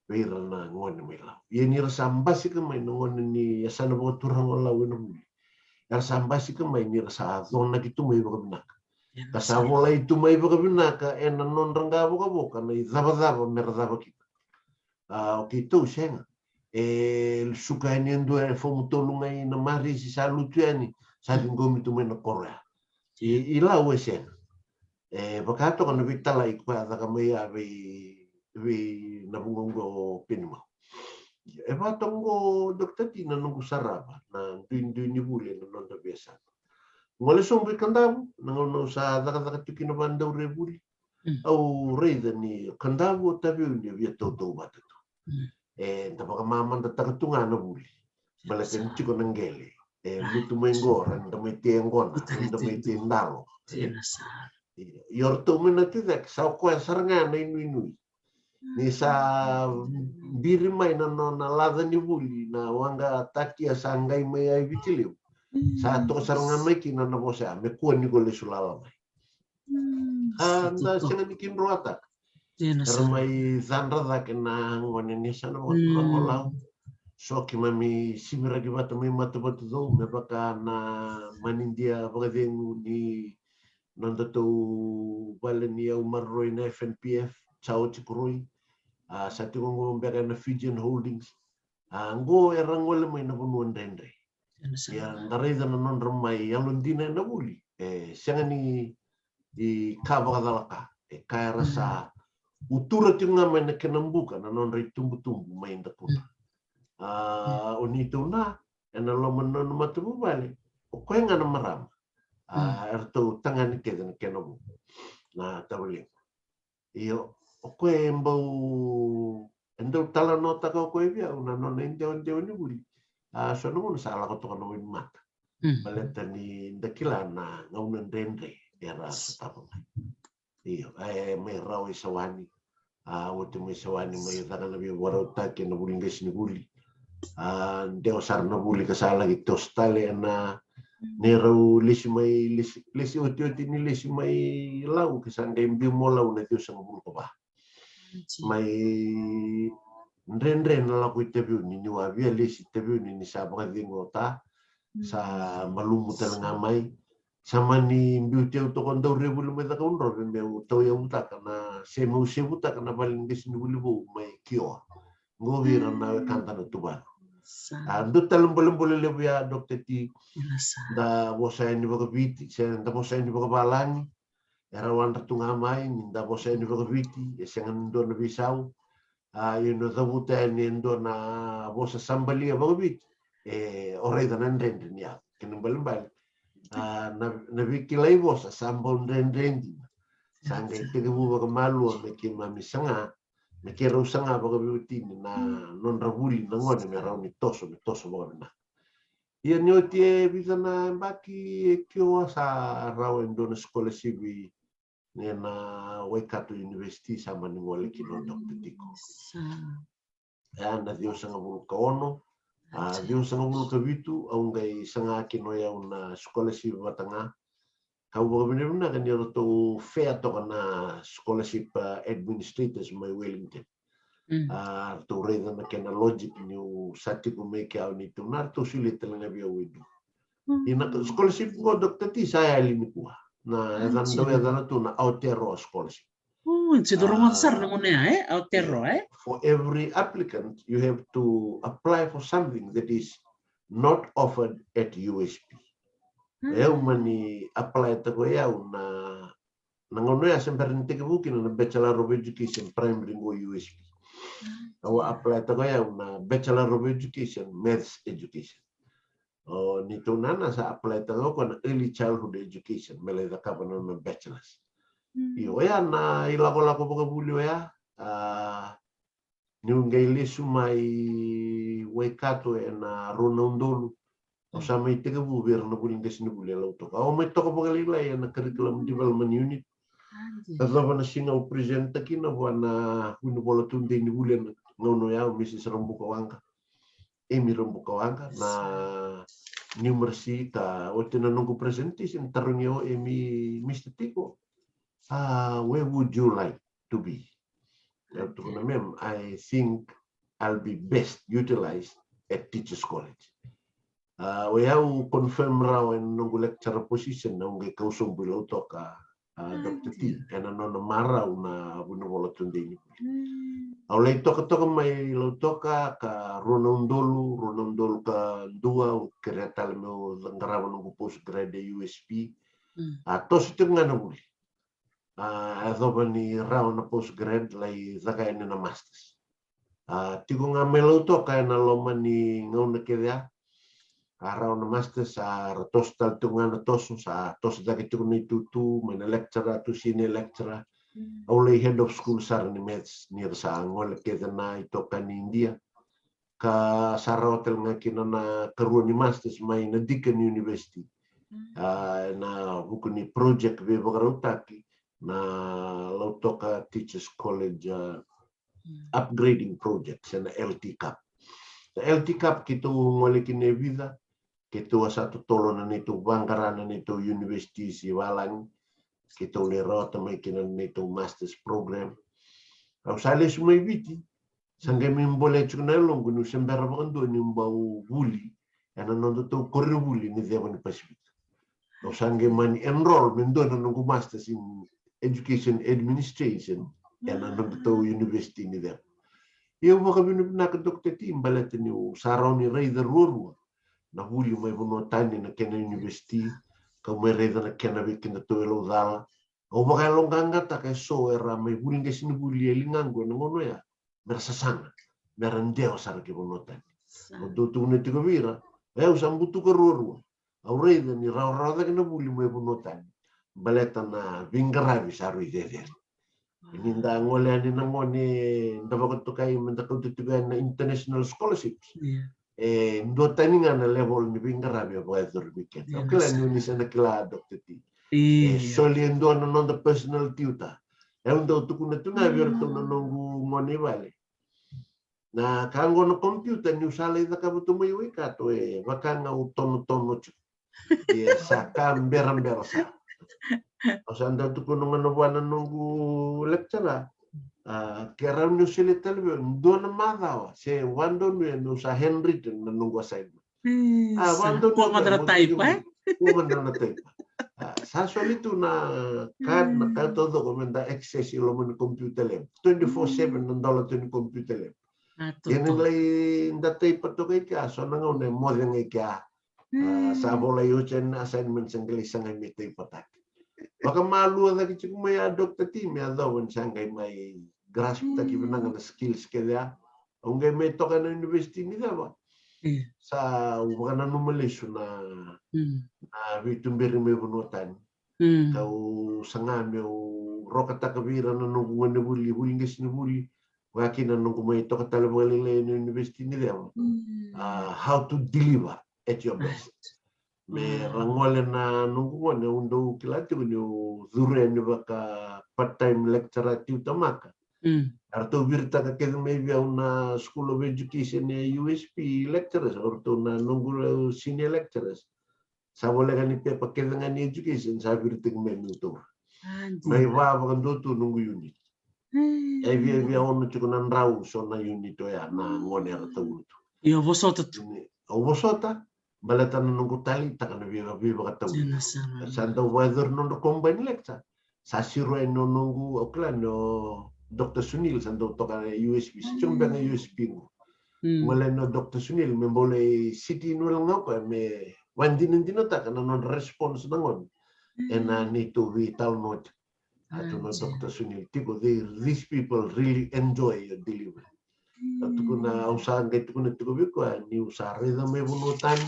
Vira na ngone mai lau. Ia ni rasa ambasi ka mai na ngone ni asana bawa turang o lau na buli. Rasa ambasi ka mai ni rasa zona gitu mai baka binaka. Kasa vola itu mai baka binaka ena non rangga boka na izaba merzaba kita. Oke itu senga. Suka ini ndua fomu tolungai na mari si salutu ani sa ngomi tu mai na Korea. Ila we senga. Bakato kana vitala ikwa ka mai vi na bungongo pinma. Batongo Dr. Tina nungu saraba na duin ni bule na nonda biasa. Ngole sombe kandavu na ngono sa daka tukino banda rebuli. Au reida ni kandavu tabi ni via toto batatu. Tapaka mama nda tunga na buli. Balakan chiko nangele. Lutu mengora nda mete ngona nda mete ndalo. Yorto menati sa ko saranga na inui. Ni sa biri mai na lada ni buli na wanga takia sangai mai ai vitiliu. Sa to saranga mai kina na bosa me kuan ni gole sulala mai. Na sina ni kin roata. Ramai zandra da kena ngone ni sana ngolau. So ki mami simira ki bata mai mata batu do me baka na manindia bagadengu ni nanda to baleni au marroi na FNPF chao chikuroi. Satu ngomong na Fijian Holdings. Ngo erangole mai na bunuan dendre. Ya ndarai da non ramai yang lundina na buli. Sianga ni di kabakadalaka. Kaya rasa utura tinga mai na kenambuka na non rai tumbu mai ndakuna. Onito na ena lo manon matubu bale. O koenga na maram. Erto tangani kedan kenabu. Na tabali. Iyo koe mbau endau tala nota ka koe via una nona indeo ni buli. So nungu salah ko toka noin mata. Baleta ni ndakila na ngauna ndendre era setapa mai. Iyo mai rau isawani. Wote mai sawani mai taka na bia warau take na buli ngesi ni buli. Ndeo sar na buli kasala gitu stale na nerau lisi oti ni lisi mai lau kisangga imbi mo lau na tiu sang bulu ko ba. Mai ndren na laku itebiu ni wabia lesi itebiu ni sabaka dingota sa malumu talanga mai sama ni mbiu teu to kondo rebu le meta kondo meu to ya uta kana semu sebuta kana paling desini bulibu mai kio ngovira na kanta na tuba ando talum boleh ya Dr. T da bosa ni baka viti sen da bosa ni baka balani era wan tunga mai da bosa ni baka viti esengan do na bisau no zabuta ni ndo na bosa sambali baka viti ore da nandende ya kenembal na vikilai bosa sambon rendendi sanga ite bu baka malu me ki mami sanga me ki rusanga baka viti na non rabuli na ngone me rauni toso baka na. Ia nyotie bisa na baki kio sa rawen do na sekolah sibi na Waikato University sama ni ngole kino Dr. Tiko. Na dio sanga bulu ka ono, dio sanga bulu ka vitu au ngai sanga kino ya una sekolah sibi batanga. Kau benar-benar kan dia to fair to kana scholarship administrators mai Wellington. Tu reda na kena logic ni sati ko make out ni tu nar tu sulit lang abi widu. Ina scholarship ngo Dr. T saya limi kuha. Na edan do edan tu na outero scholarship. Sidurungan sar namun ya, outero For every applicant, you have to apply for something that is not offered at USP. Eu mani apply ta ko eu na ngono ya sempre nte ke bukin na Bachelor of Education primary go USP. Au apply ta ko eu na Bachelor of Education Maths Education. Oh nito nana sa apply ta ko na Early Childhood Education mele da ka na bachelors. Iyo ya na ilako boka bulio ya nungai lesu mai waikato na Ronondolu o sa mai tega buber na buling des ni bulia lauto o mai toka boka lila ya na curriculum development unit tadava na singa o presenta kina wana hunu bola tunde ni bulia nono ya Mrs. Rambuka Wanga Emi Rambuka Wanga na numeracy ka o tena nungu presentation tarungi o Emi Mr. Tiko. Where would you like to be? I think I'll be best utilized at Teachers College. We have confirmed raw and no lecturer position na unge kausong below toka Dr. T. And ano na mara una bunuwala tundi ni. Aulay toka may lo toka ka Ronondolu ka dua kreatal mo langgarawan ng postgrad USP. Tos ito nga na muli. Adoba ni raw na postgrad lay zakay na masters. Tigo nga meloto kaya na loma ni ngaw na kaya raw na masters sa tos tal tunga na tos sa tos dagiti ko ni tutu may na lecturer to senior lecturer aulay head of school sar ni Mets ni sa angol kaya na ito ka ni India ka sa raw tal nga kina na karuan ni masters may na Deakin University na buku ni project be bagarutaki na lautoka Teachers College upgrading projects na LT-CAP. Sa LT-CAP kito ngole kine vida kito satu tolo na nito bangkaran na nito university si Walang kito lerota may kinan nito master's program. Au sale sumay biti sangge mimbole chuna long gunu sembera bando ni mbau buli ana nondo to korre buli ni Devon Pacific. Au sangge man enroll mendo na nungu master's in Education Administration yan ang nagtaw university ni there. Iyo mga binibina ka Dr. T, balata niyo saraw ni Raider Rurwa na huli may bunotani na kena university ka may Raider na kena bikin na tuwelo dala. O baka longganga ta kay so era may huling kasi ni huli lingango na ngono ya mersasana merandeo sara ki bunotani. O tutong na tigavira usang buto ka Rurwa. O Raider ni raw ka na huli may bunotani. Baleta na vingaravi saru ideder. Ini nda ngole ani nangone ndaba ko kay menda ko tutugan na international scholarships. Ndo taninga na level ni vingaravi ba ito weekend. Okla ni sa nakila Dr. T. Soli ndo na non the personal tutor. Ndo tukuna tunga virto na nongu ngone vale. Na kango no computer ni usala ida ka buto may wikato wakanga utono sakam beram sa. O sa anda tu kuno ngano wana nungu lecturer kera nu sile talbe ndo na madawa se wando nu sa handwritten na nungu assignment wando ko madara type ko madara type sa solito na kad na ka todo komenda access ilo mo ni computer lab 24/7 nandala to ni computer lab yan lay ndatay pato kay ka so nangaw na mo ngay ka sa bola yuchen assignments ang gilisang ay mitay patak. Baka malu na kici may Dr. T may dawan sangay may grasp ta kibnang na skills kaya ungay may to na university nila ba sa baka na numalisyo na bitumbiri may bunutan kau sangami o rokata kabira na nungungan na buli hulingas na buli wakin na nung may to katalabang nila na university nila how to deliver at your best. Me rangwale na nunguan na undo kilati ko niyo dure niyo baka part-time lecturer tiyo tamaka. Arto virta ka kaya maybe na School of Education ni USP lecturers or to na nunggu senior lecturers. Sa wala ka ni pepa kaya nga ni education sa virta ng may nutor. May baba ka doon to nungu unit. via ono chikunan rau so na unito ya na ngone ratu Ia vosota tu. o vosota balata nungu tali takana viva katau Tena sama. santa weather no combine lecture sasiro no nungu okla no Dr. Sunil santa toka USB chumba na USB wala no Dr. Sunil me bole city no lang ako me wandin dino takana non response nangon and I need to be town note to know Dr. Sunil tipo these people really enjoy your delivery. Tukuna usaha ngai tukuna tukubiko ni usaha reza me bunutan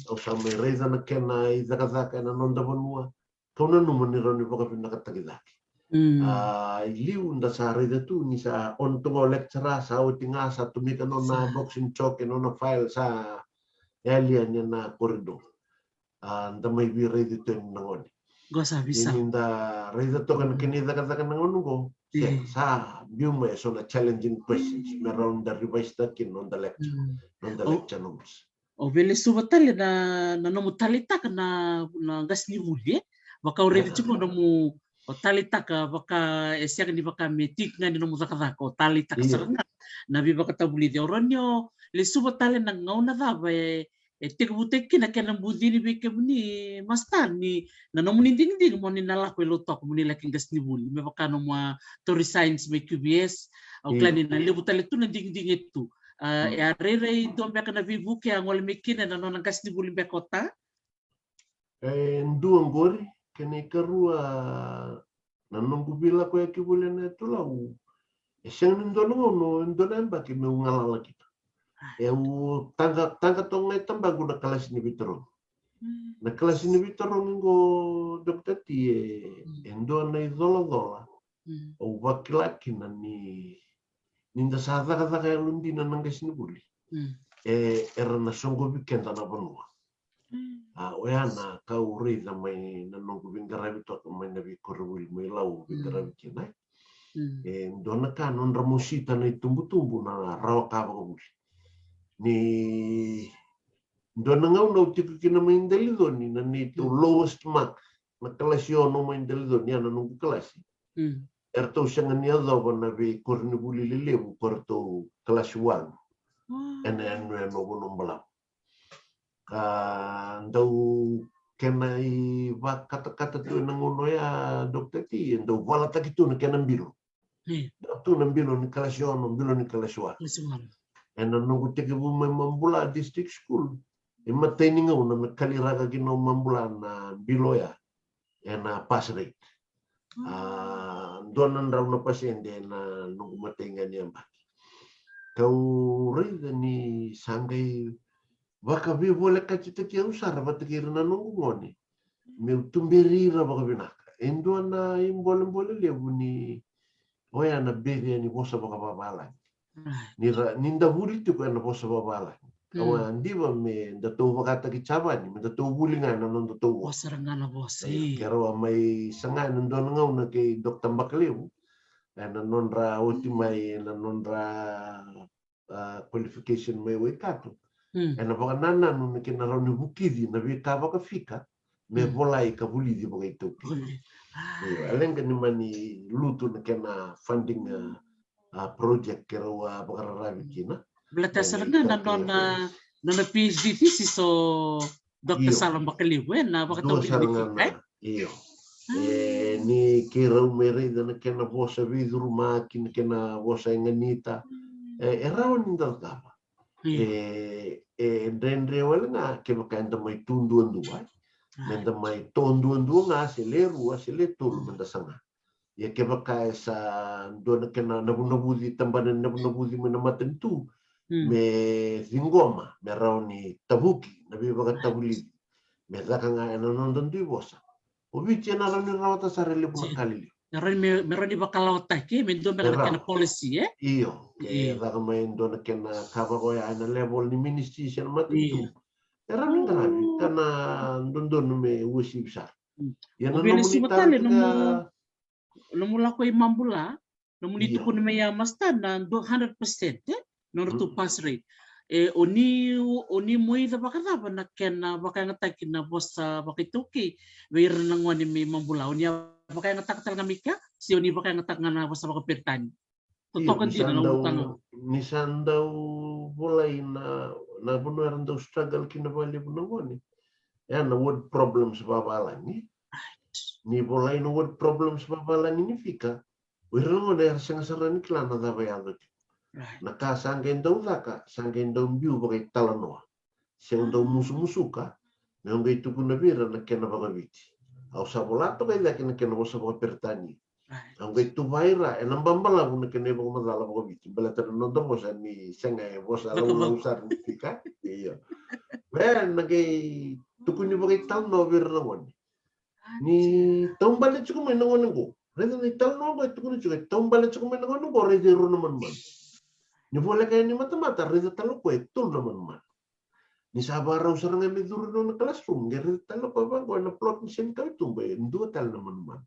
usaha me reza na kena izakazaka na nonda bonua kauna numani roni boka pinda katakidaki liu nda sa reza tu ni sa ontongo lecturer sa utinga sa tumika no na boxing choke no na file sa alien na corridor nda mai bi reza tu nangoni Gosa bisa. Inda reza to kan kini izakazaka nangonungo sa biume so na challenging questions around the revised kin on the lecture notes. O vele subatali na nomu talitaka na gas ni mulie baka uredi tipo nomu o talitaka baka esiak ni baka metik ngani nomu zakazaka o talitaka serna na bi baka tabuli de oronyo le subatali na ngauna da ba tekbuteki na kana budini be kemni mastan ni na nomu ding mo ni nala ko lotok mo ni laking gas ni buli me baka no ma Tory Science me QBS au klani na le butale tu na ding itu ya rere do me kana vivuke angol mekina na nona gas ni buli be kota ndu ngori kene karua na nongu bila ko ekibule na tulau eseng ndolo no ndolamba ki me ngala kita eu tanga tonga tambagu na kelas ni bitro na kelas ni bitro ngo dokter tie endo na idolo o wakilaki na ni ninda sada kata lundi na nangas ni buli era na songo bikenda na bonua oyana ka uri na mai na nongo bingara bito mai na bi korwil mai lau bingara bikina endo na ka non ramusita na tumbu na rawa ka buli ni dona ngau no tiku kina main delido ni na ni to lowest mark na kelas yo no main delido ni ana nungu kelas erto sanga ni ado na be korni buli lele bu korto kelas 1 ene no bono mbala ndau kenai va kata tu nangono ya dokter ti ndau wala takitu na kena mbilo tu na mbilo ni kelas yo no mbilo ni kelas 1 ena nungu teke bu mambula district school ima training na kaliraga gino mambula na biloya ena pass rate donan raw na pasyente na nungu matenga niya baki kau rida ni sangay baka bi boleh kacita kia usara batikira na nungu ngoni me tumbirira baka binaka endo na imbole lebu ni oya na beri ni bosa baka babala ninda buli tu kana bosa babala kawa ndiba me dato bakata kichaba ni dato buli nga na non dato bosa ngana bosa kero mai sanga ndon ngau na ke dokter baklebu na non ra ultimai na non ra qualification mai wekato ena baka nana no ke na roni bukidi na bi ka baka fika me volai ka buli di baka itu alenga ni mani lutu na kena funding project kero baka rabi kina belata seranga na nona PhD thesis so Dr. Salam Bakalibu na baka tahu iyo ni kero mere na kena bosa vidru makin kena bosa nganita erawan indal kapa dendre wala nga ke makanda may tunduan duwa menda may tunduan duwa nga sile ruwa sile tul menda sanga ya ke baka sa do na kena nabunabudi tambanan nabunabudi manamatan tu me zingoma me rauni tabuki nabi baka tabuli me zaka nga nonton tu bosa obiche na rauni rawata sarele puna kali meroni bakalawata ke mendo mereka policy iyo zaka main do na kena kaba ko ya na level ni ministry siya matu era ni grabe kana dondon me wusi besar ya no monitor no mula ko imambula no munito ko ni ya masta na 200% no to pass rate oni moi da bakata na kena baka ngatakin na bosa bakituki wir nangwani me mambula oni baka ngatak tal ngamika sio ni pakai ngatangan apa sama kepertani. Totokan dia na utang. Nisandau mulai na benar ndau struggle kina bali bunangoni. Ya na word problems babalan ni mulai na word problems babalan ini fika. Wirno na sangasaran klana da bayado. Na ka sanggen dau zaka, sanggen dau biu bagai talanoa. Seng dau musu-musuka. Na ngai tu kuna bira na kena bagaviti. Au sabolato kai da kena bosa pertani. Ang itu vaira enam bambala una que nebo madala bo biti bela ter no domo sa ni senga bosa la usar ni fika iyo ben nagay tukuni bo kay tal no vir no ni tombale chuko men no ngo reda ni tal no go tukuni chuko tombale chuko men no ngo reda ru no man ni boleh kay ni mata-mata reda talo ko tul no man ni sabara usar nga mi duru no classroom reda talo ko ba go na plot ni sen kay tumbe ndu tal no man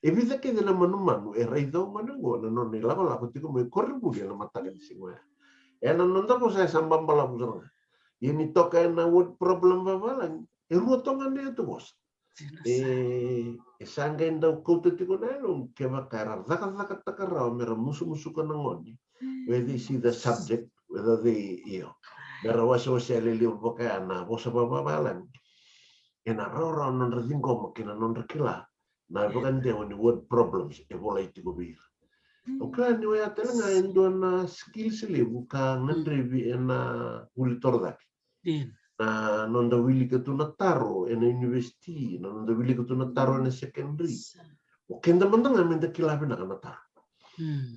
Evita che della manumanu e reido manango non ne lava la potiko me corre budi la mataka di singwa. E non dopo sai sambamba la busanga. Ini toka na wood problem babalan. E ruotongan dia tu bos. E sanga inda kutu tiko na lo ke bakara zaka takara mera musu kana ngoni. Whether you see the subject whether they mera wasi ale li boka na bosa babalan. E na rora non rezingo makina non rekila. Na bukan dia ni word problems e bola itu gobir. Oka ni wa telanga endo na skills le buka ngandrevi na ulitor dak. Na nonda wili ke tu na taro na university, na nonda wili ke tu na taro na secondary. O kenda mandanga menda kilabe na kana taro.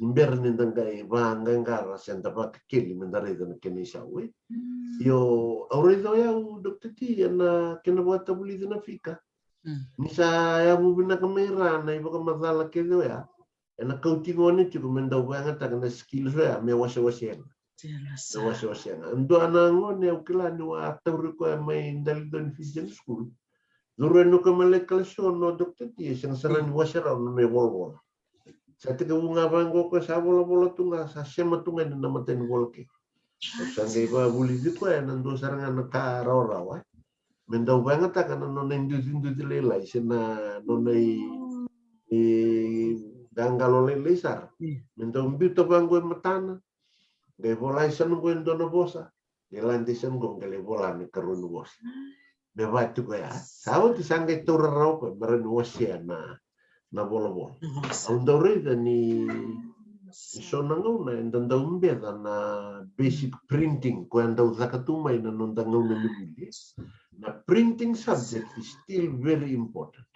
Imber ni ndanga e banga ngara senta pa keli mendare na kenisa we. Yo aurido ya dokter ti na kena buat tabuli na fika. Nisa ya bubina kamera na iba ka madala kedo ya. Ena kautingoni chuko menda ubanga takana skills ya me wase-wasean. Me wase-wasean. Ando anango ne ukila ni wa atawri ko may dalidon vision school. Duro no ka male klasyon no dokter ti siyang saran wasera no me wolwol. Sa tika bunga bango ko sa bola-bola tunga sa sema tunga na namaten wolke. Sangay ba buli dito ya nando sarangan nakaraw-raw. Mendau banget karena nona indu lelai sena nona danggalo lelesar. Mendau mbito banggo matana. Gay volai sanu go ndono bosa. Gelandi sen go gale volani karunu bosa. Me batu ko ya. Sawo ti sangay tura raw ko maranu wasya na bola. Aundore ni sonangau na ndandau mbeda na basic printing ko ndau zakatumay na nondangau na nibili. Na printing subject is still very important.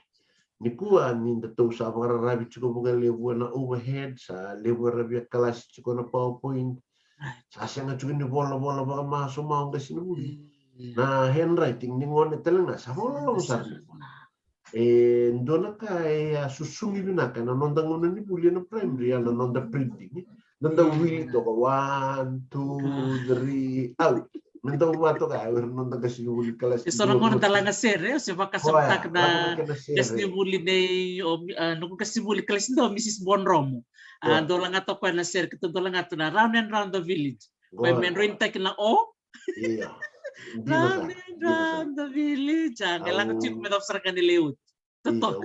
Nikua ni ndatou sa rabi chiko buga lebu na overhead sa lebu rabi kelas chiko na PowerPoint. Sa sanga chiko ni bola baka masuk mau ke sini budi. Na handwriting ni ngone telena sa bola long sar. Ndona ka susungi binaka na nonda ngone ni buli na primary na nonda printing. Nonda wili to 1 2 3 out. Mendau bato ka nonda kasi buli kelas. Isa na ngono talaga sere se baka sabtak na kasi buli nei no kasi buli kelas ndo Mrs. Bonromo. Do lang ato ko na sere kito do lang ato na round and round the village. May menroin tak na Iya. Round and round the village. Kailangan chip med obserkan ni Leut. Totoo.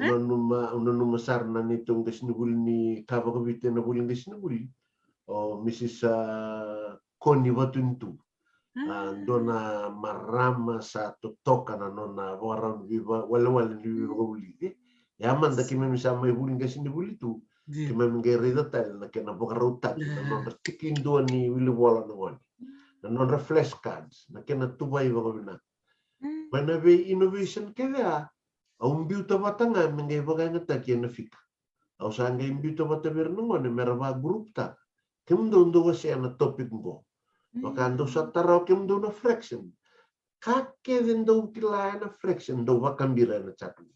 Una sarna nitong kasi buli ni kaba kabite na buli kasi buli. O Mrs. Connie Watuntu. Dona marama sa tutoka na nona warang viva wala ni viva uli ya manda kime misama ibuling kasi ni buli tu kime mngerida tal na kena bokaruta na nona tikin do ni wili wala no na nona flash cards na kena tubay ba na mana be innovation kaya ang biuta batanga mngay baga ngata kena fika au sanga imbiuta bataber no ne merba group ta kimdo ndo wasi na topic mo Makando sa taraw kim do na fraction. Kake din do kilaya na fraction do wakambira na chatu.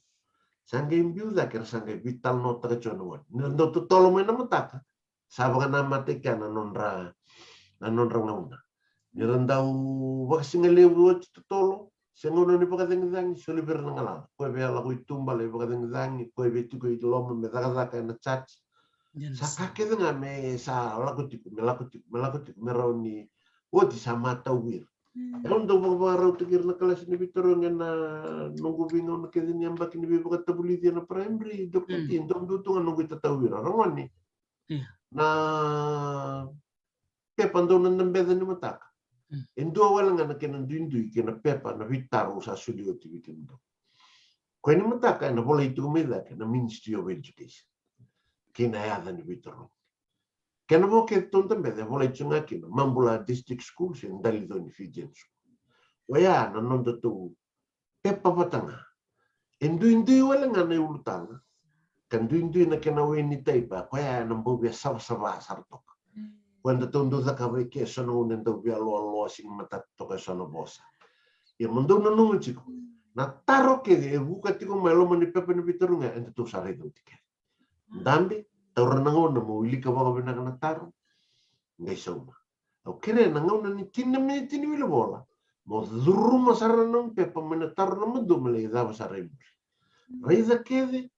Sangge imbiuda ker sangge vital no trachono. Nindo to tolo mo na mataka. Sabaga na matika na nonra ngauna. Nirandau wakasingalewo to tolo. Sengono ni pakadengdang soliber na ngala. Ko be ala ko itumbal e pakadengdang ko be tu ko ilom me zakazaka na chat. Sa kake nga me sa lakutik melakoti meroni Wodi sama tawir. Ang daw mga tigir na kelas ni Bitorong na nunggu bingaw na kaya niya baki ni Bibo katabuliti na primary Dr. Tin dong dutungan nunggu itatawin rawan ni na pepa daw nang beda ni mataka. Endo wala nga na kinandindui kina pepa na vitaro sa studio tibitin do. Kaya ni mataka na wala ito umida na Ministry of Education. Kinayada ni Bitorong. Kaya mo kaya tonton beda wala ito nga kina mambula district schools yung dalido ni Fijensu. Waya nanondo tu pepa patanga. Indu wala nga na ulutanga. Kandu na kinawi ni taipa kaya nambo biya saba sartok. Wanda tondo za kawe ke sono unendo biya lo sing matato ka sono bosa. Ya mundo na nungu chiko. Na taro ke buka tiko malo mani pepa ni bitorunga ente tu sare do tike. Dambe tauranango na mo ilika ba ka na taro. Ngai soma. Au kere nango na ni tinna minute ni wila bola. Mo zurru masaranong pepa menetar na madu malay dava sa rebus. Raiza kede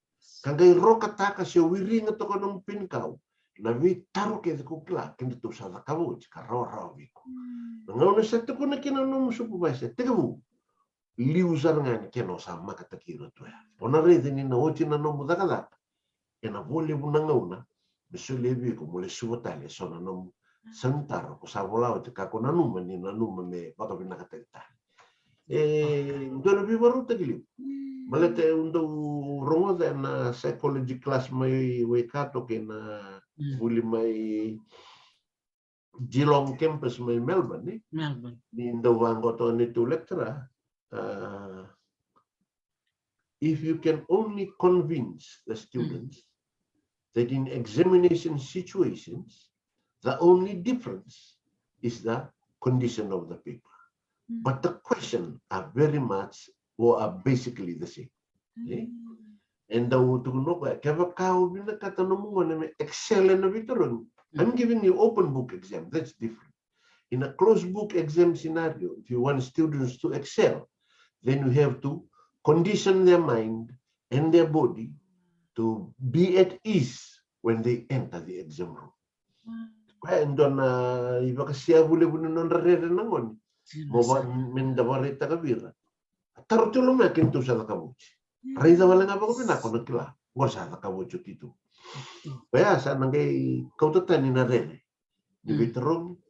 kagai roka taka se wiringa to kanong pinkaw na vi taro kede kukla kende tu sa kabu ka ro viku. Ngau na sa to kuna kinanong supervisor tegabu. Liusar nga ni keno sa makatakiro to ya. Ona rede ni na ochi na no mudakada. Ena vole bunangau na besulebi ko mole suwatale sona no santaro ko sa volao te kako nanuma ni nanuma me baka pinakatagta. Dono bibaru tagili. Malete undo rongo na psychology class may kato kina buli may Geelong campus may Melbourne ni. Melbourne. Ni indo wango to ni tu lecturer. If you can only convince the students that in examination situations the only difference is the condition of the paper. But the questions are very much or are basically the same. Okay? And the excel and I'm giving you open book exam. That's different. In a closed book exam scenario, if you want students to excel, then you have to condition their mind and their body to be at ease when they enter the exam room. Ndon iba kasi abule non rere nangon mo mendawarita kabira tarutulo me kintu sa kabuchi rida wala nga ba ko pinako nakila ngo sa kabuchi kitu kaya sa nangay kautatan ni na rere di bitrong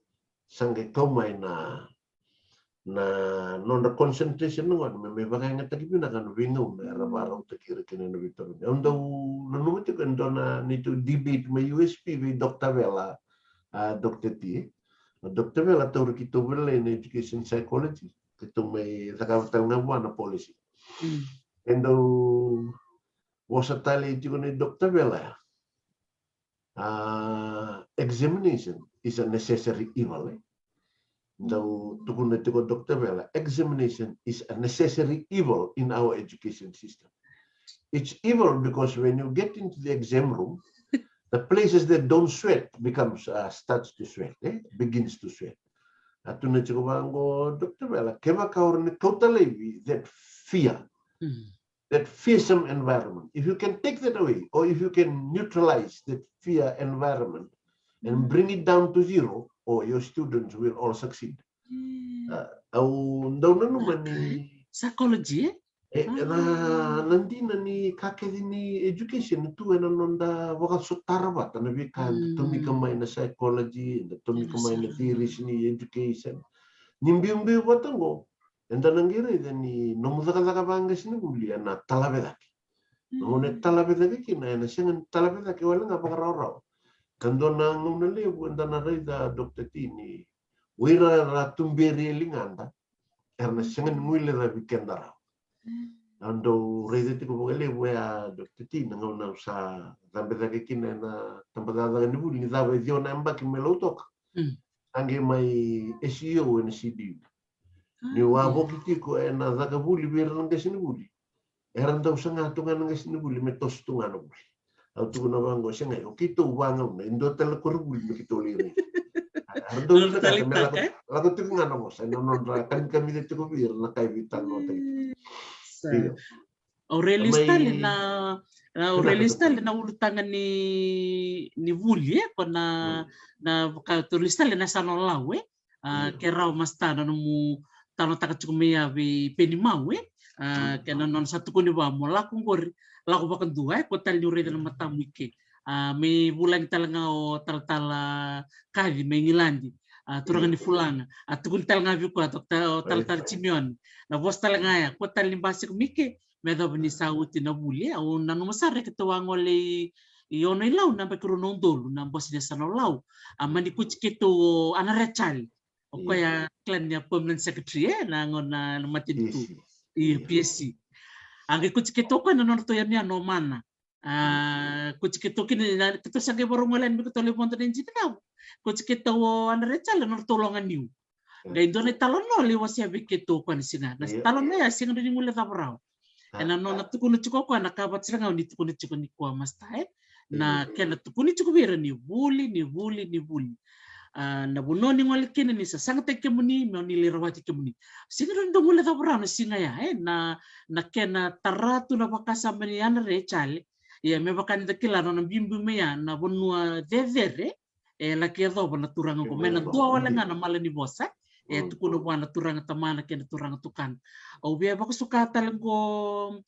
sangay kaumay na non concentration nangon me bagay nga tagibi na kan winno na araw takira kinin na bitrong ando nanumiti ko ndona nito debate may USP with Dr. Vela Dr. T. Dr. Vela tahu kita in education psychology. Kita may nakawatal nga na policy. And was a tali ito ni Dr. Vela. Examination is a necessary evil. Daw tukun na ito Dr. Vela. Examination is a necessary evil in our education system. It's evil because when you get into the exam room, the places that don't sweat starts to sweat, begins to sweat. Atu na chiko bango Dr. Vela, kema kaur ni kautalevi that fear, that fearsome environment. If you can take that away, or if you can neutralize that fear environment and bring it down to zero, your students will all succeed. Psychology, nanti ni kakek ini education itu nonda wakal sutarabat na bikan tumi kamay na psychology tumi kamay na theories ni education nimbi watango enda nangire ni nomudaka bangas ni buli na talabedaki ngone talabedaki kina na sengan talabedaki wala nga pakaraw kando na ngunali enda na rida Dr. Tini wira ratumberi linganda karena sengan ngule ra bikendara ando rede ko bogale wea Dr. T na sa tambe da kina na tambada da ni buli da we dio na mbaki melotok ange mai SEO en CD ni wa bokiti ko na da buli ber nga sini buli eran daw sanga tunga nga sini buli metos tunga no buli auto na bango senga o kito wanga na indo tel ko buli kito liri ando la ko tunga no mo sa no kan kami de ko bir na kay vital no Aurelista na ulutangan ni Vuli ko na katurista na sanolawe ke rau masta na mu tano taka chukumia vi penimau ke na non satu kuni ba mo laku ngor laku bakan dua ko tal nyure na matamu ike me bulan talanga o tal kavi me ngilandi turanga ni fulanga tukun talanga vi ko tal chimion na vos talanga ya ko tal limbasi ko mike me da bani sauti na buli au na no masare ke to angole iono ilau na pe kuro nondolu na bos de sana lau amani kuchiketo anarechali o ya clan ya permanent secretary na ngona na matitu PSC ange kuchiketo ko na norto ya no mana kuchiketo kini na kito sange borongole mi kito le ponto den jitna kuchiketo anarechali norto longan niu ga indone talon no le wasia biketo ko ni singa na talon ya singa ni ngule tabrao ena no na tukunu chiko ko na kabat singa ni tukunu chiko ni ko mastai na kena tukuni chuku bira ni buli na bunoni ngol kene ni sa sangte kemuni me ni lirawati kemuni singa ndo mule ta brana singa ya na kena taratu na bakasa meni ana rechale ya me bakan de kila na bimbu me ya na bonua devere la ke do na turanga ko mena do wala ngana mala ni bosa tukunu bwana turanga tamana kena turanga tukan au bia bako suka talengko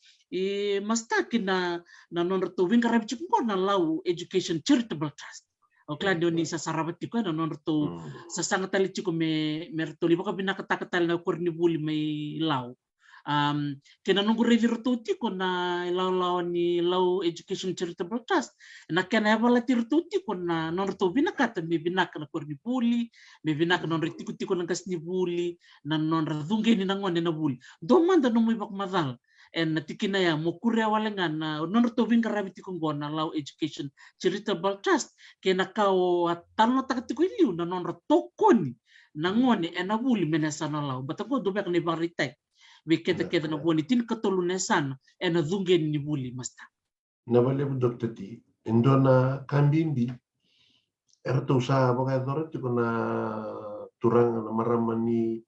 mastakina na nonor to winga rabi chukko na lau education charitable trust o klan doni sa sarabati ko na nonor to sa sangatali chukko me mertoli bako binakatakal na korni buli may lau kena nunggu review tuti ko na lau ni lau education charitable trust na kena evala tirtuti ko na nonor to binakata me binaka na korni buli me binaka nonor tiko na kasni buli na nonor dunge ni nangone na buli do manda no bak madal en tikina ya mo kuria walengan na nonor to vinga rabiti ko na lau education charitable trust kena kao tanno takatiko iliu na nonor tokoni nangone ena buli menasana lau batako do bak ni baritek kita na buoni tin katulunesan ena dunge ni buli masta na vale Dr. T indona kambimbi erto sa baka dorati ko na turang na maramani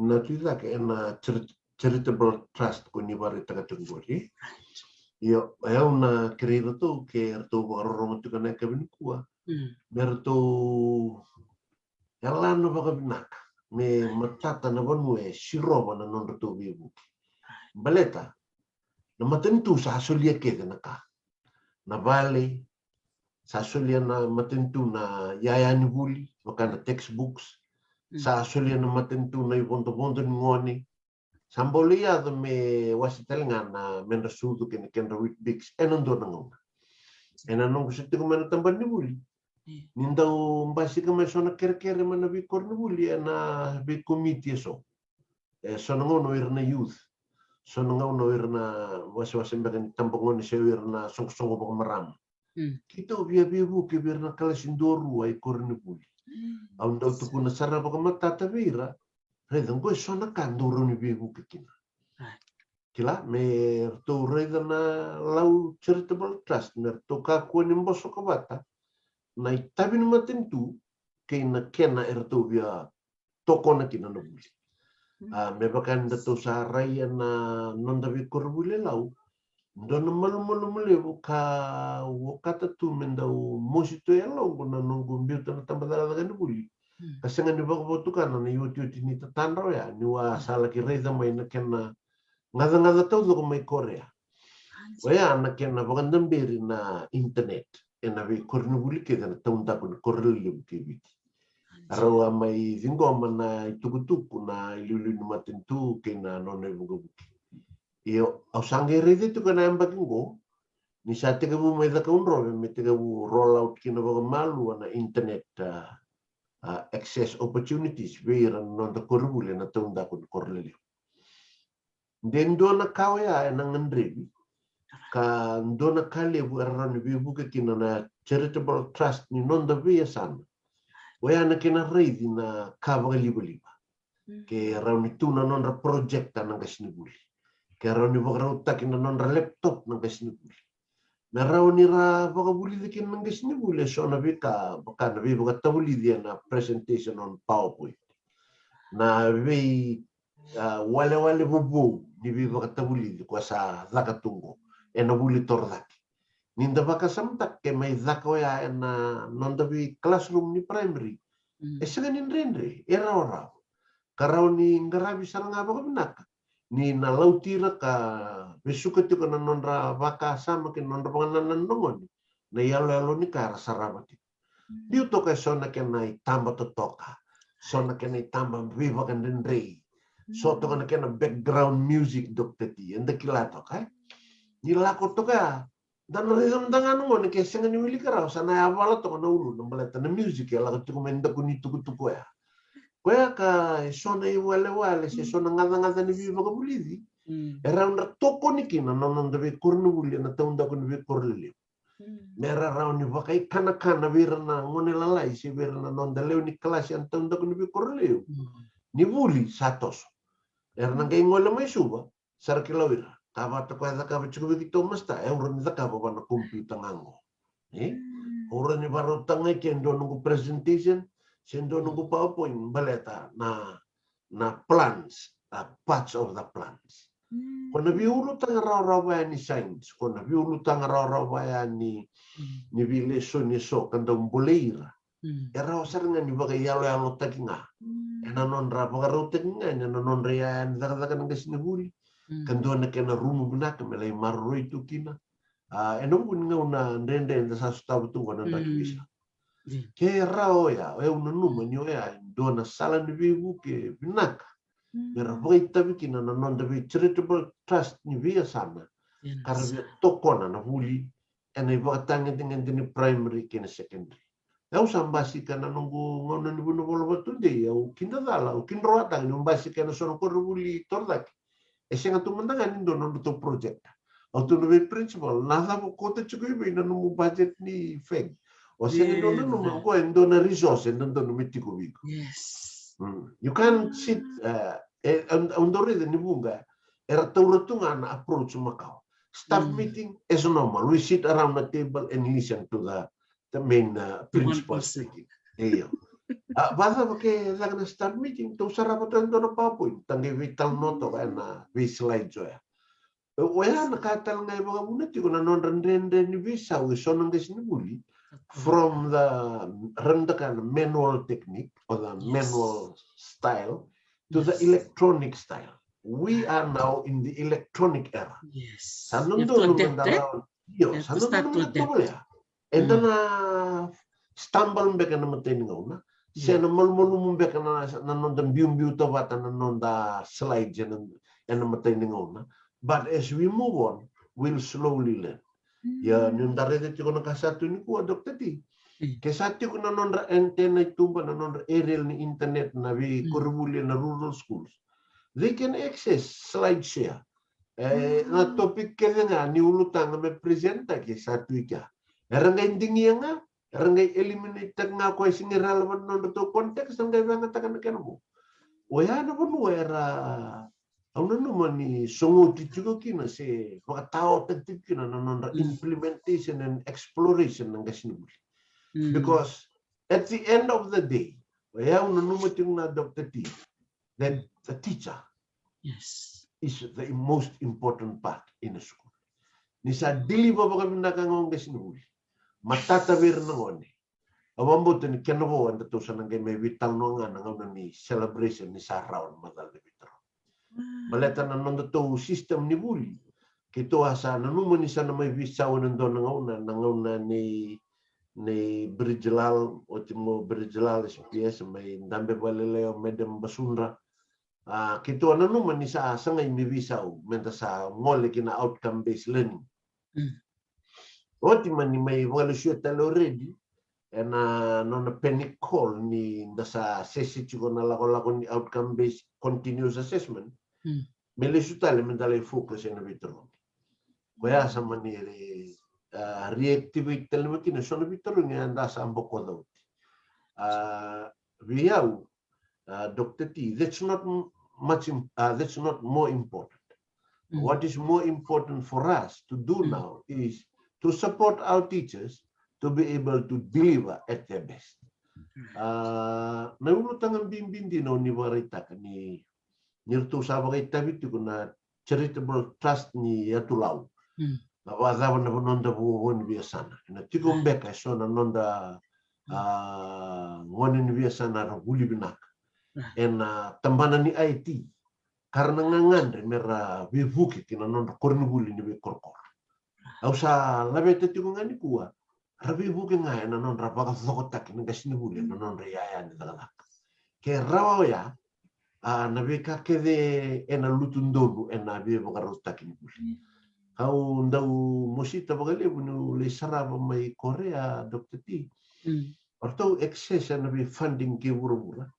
na tuila ke na charitable trust ko ni bari taga tunggori yo ayaw na kreiro to ke erto baka to kana kabin kuwa merto yalano baka binaka me matata na bonue siroba na non to bibu baleta na matentu sa solia ke na ka na vale sa solia na matentu na yaya ni buli makana textbooks sa solia na matentu na ibonto ngoni sambolia do me wasitelenga na menda sudu ken read books enondo na ngona enanong gusto ko man tamban ni buli nindau mbasi kama sona kere mana bi kornubuli na bi committee so sona ngono irna youth sona ngono irna was mbagan tambongon se irna song bang maram kito bia bu ke birna kala sindoru ay kornubuli aun dau tu kuna sarra bang matata vira redon ko sona kanduru ni bi bu kina kila me to redana lau charitable trust mer to ka ko ni mboso ko bata na itabi no matentu kay na kena erto via toko na kina no buli me bakan dato sa raya na nonda vi korbule lau don malu melebu ka wakata tu mendau mosito ya lau na nonggo mbiu tan tambadala daga no buli kasenga ni bako tukana na youtube ni tatandro ya ni wa sala ki reza mai na kena ngada tau do mai korea waya na kena bakan dambiri na internet ena vi kornubuli ke na taunda kun korrelu ke biti arawa mai zingo mana tukutuku na ilulu matentu ke na none bugo io ausange rede tu kana ambakingo ni sa te bu mai da kaunro me te bu roll out kina baga malu na internet access opportunities vera non da korrubule na taunda kun korrelu dendo na kawaya na ngandrebi ka ndona kale bu arran bi buka kina na charitable trust ni non da via sana waya na kina reidi na kava liba ke rauni tuna non ra project na ngasni buli ke rauni bogra utakina non ra laptop na ngasni buli na rauni ra boga buli de kina ngasni buli so na bika baka na bi boga tabuli dia na presentation on PowerPoint na vi wale bubu ni bi boga tabuli ko sa zakatungo ena buli tordaki ninda baka samtak ke mai zako ya ena nonda bi classroom ni primary Esenganin rendre, era ora. Karau ni ngarabi sarang apa benaka. Ni na lautira ka besuka tu kana nonra vaka sama ke nonra panganan nongon. Na yalo ni kara sarabati. Diu toka sona ke nai tamba toka. Sona ke nai tamba viva kan rendre. So to kana kena background music dokteti. Enda kilato kai. Ni lako toka. Dan rhythm tangan ngon ke sengan ni wili karau sana awala to kana ulu nambaleta na music ya lako tuku menda kuni tuku ya. Kaya ka sona i wale se sona ngada ni viva ka bulidi. Era una toko ni kina non deve kornu buli na taunda kun vi korlili. Mera raun ni vakai kana vira na ngone lalai si vira na non daleu ni kelas yang taunda kun vi korlili. Ni buli satos. Era na ngai ngole mai suba sar kilawira. Kaba to kwa ka bichu vi to masta e urun da ka ba na komputer ngango. Urun ni baru tangai kendo nunggu presentation sendo nunggu PowerPoint baleta na plans, parts of the plans. Kona viulu tanga rawa ni science, kona viulu tanga rawa ni vile ni so kanda umboleira. Era osaranga ni baga yalo takinga. Ena non ra baga ro takinga, ena non ra ya daga nanga siniburi. Kando na kena rumu bunaka melai marro itu kina. Ena bunga una ndende nda sastabu tu wana ndakibisa. Ke rao ya, una numa nyo ya, dona sala ni vivu ke binaka. Mera voi tabi kina na non dabi charitable trust ni via sana. Karena tokona na huli, ena iba tanga dengan dini primary kena secondary. Yau sambasi kana nunggu ngono ni buno bolo batunde yau kinda dala, kinda roata ni umbasi kana sono ko huli tordak. Esenga tu mendangan ni dono to project. Auto no principal, nada po kota chuko iba ina nunggu budget ni feng. O senga dono no ko endona resource endona no mitiko biko. Yes. You can't sit undore de nibunga era tauratunga na approach makau. Staff meeting is normal. We sit around the table and listen to the main principal speaking. Iyo. Basta porque la staff meeting to sarapatan to na PowerPoint. Tangi vital noto na vi slide jo ya. Wala nakatal nga mga muna tiko na non rende ni visa we sonang desnibuli. From the rendakan manual technique or the manual style to the electronic style. We are now in the electronic era. Yes. Sanun do lumandaraw. Yo, sanun do lumandaraw. And then stumble mbeka na matin ngaw na. Siya na malmulum mbeka na nanon dan bium to bata nanon da slides and matin ngaw na. But as we move on, we'll slowly learn. Ya, nundare de tiko nakasatu ni kuwa dokter ti. Kesati ko nanonra antena itumba nanonra aerial ni internet na vi kurbuli na rural schools. They can access SlideShare. Na topic kaya nga ni ulutang na may presenta ke satu ika. Erangay dingi nga, erangay eliminate nga ko sing irrelevant non to context ang gaya nga takan na mo. Waya na po no era ang naman ni sungo titugo kina si mga tao tagtid kina na implementation and exploration ng gasinubuli. Because at the end of the day, kaya ang naman yung na Dr. T, that the teacher is the most important part in a school. Ni sa dili ba kami nakangong gasinubuli, matatawir na ngoni. Awambuto ni kenabo ang tatusan ng may vital no nga ni celebration ni sa round madal de vitro. Baleta na nung to system ni buli. Kito asa na numan isa na may visa nandun nangauna ni Bridgelal o timo Bridgelal SPS may dambe balileo medem basunra. Kito na numan isa asa ngay may visa menta sa ngole kina outcome based learning. O timan ni may evaluation already and no na panic call ni nasa sesi chiko na lako ni outcome based continuous assessment. Melisutale mentale focus in vitro. Kaya sa maniri reactivate telemakina sono vitro ni anda sa amboko daw. Viyaw Dr. T, that's not more important. What is more important for us to do now is to support our teachers to be able to deliver at their best. Naulutang ang bimbing din ni warita ni nirtu sabagay tabit ko na charitable trust ni Yatulaw. Nawazawan na nonda buwan biya sana. Na tikumbeka so na nonda ngone ni biasa na rabuli binak ena tambana ni IT karena ngangandre mera bevuki kina non korni buli ni be korkor au sa labete ti ngani kuwa rabi buki ngai na non rabaka sokotak ni gasini buli na non riaya ni dalak ke rawa ya na be ka kede ena lutundolu ena be bokarotak ni buli au ndau mosita bagale bunu le saraba mai Korea Dr. T Orto excess and be funding Givurura,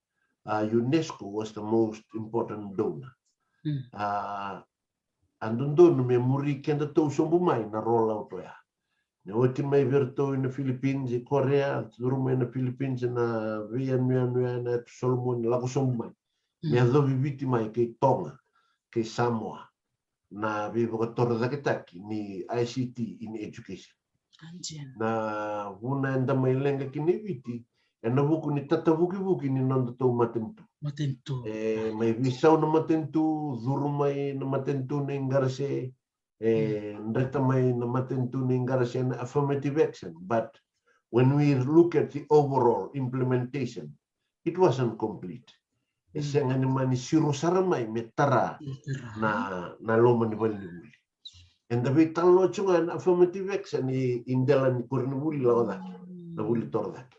UNESCO was the most important donor. And don't memory can the Tosomumai na roll out there. Now, may verto in the Philippines, Korea, room in the Philippines, and Vietnam, and Solomon, Lagosomai. Me have viviti mai ke Tonga, ke Samoa, na vivo Torazakitaki, ni ICT in education. Na vuna enda mai lenga kineviti e na vuku ni tatavuki ni nanda tau matentu mai visau na matentu zuru mai na matentu na ingarase nreta mai na matentu na ingarase na affirmative action, but when we look at the overall implementation it wasn't complete senga ni mani siru saramai metara na loma ni bali ni and the big talo chungan affirmative action in dalan kurni lawada na buli tordak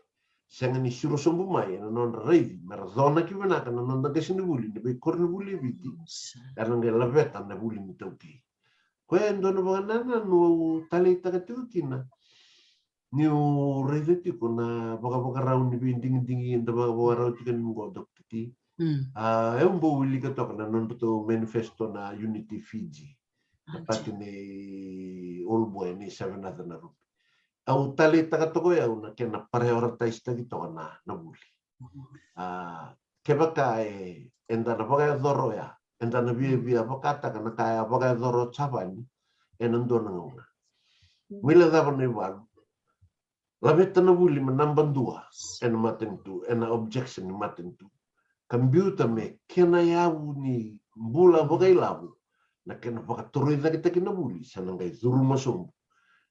senga ni suru sombu mai na non reidi marazona ki vena kana non da kesini buli ni be kurni buli viti karena nge laveta na buli ni tauki ko endo no banana no tali tagatukina ni reidi ti kuna boka raun ni binding dingi enda boka raun ti kan ngodok ti e un bo wili ka tokana non to manifesto na Unity Fiji pati ni ulbo ni savenata na rupi au tali takatoko ya una kena prioritize tagi to na buli kebaka enda na baga doro ya enda na via bakata kana kaya baga doro chabani enando na una mila dava ni wal la veta na buli manamban dua ena matentu ena objection ni matentu computer me kena ya ni bula baga ilabu na kena pakatuloy kita kinabuli sana ngay zuru masum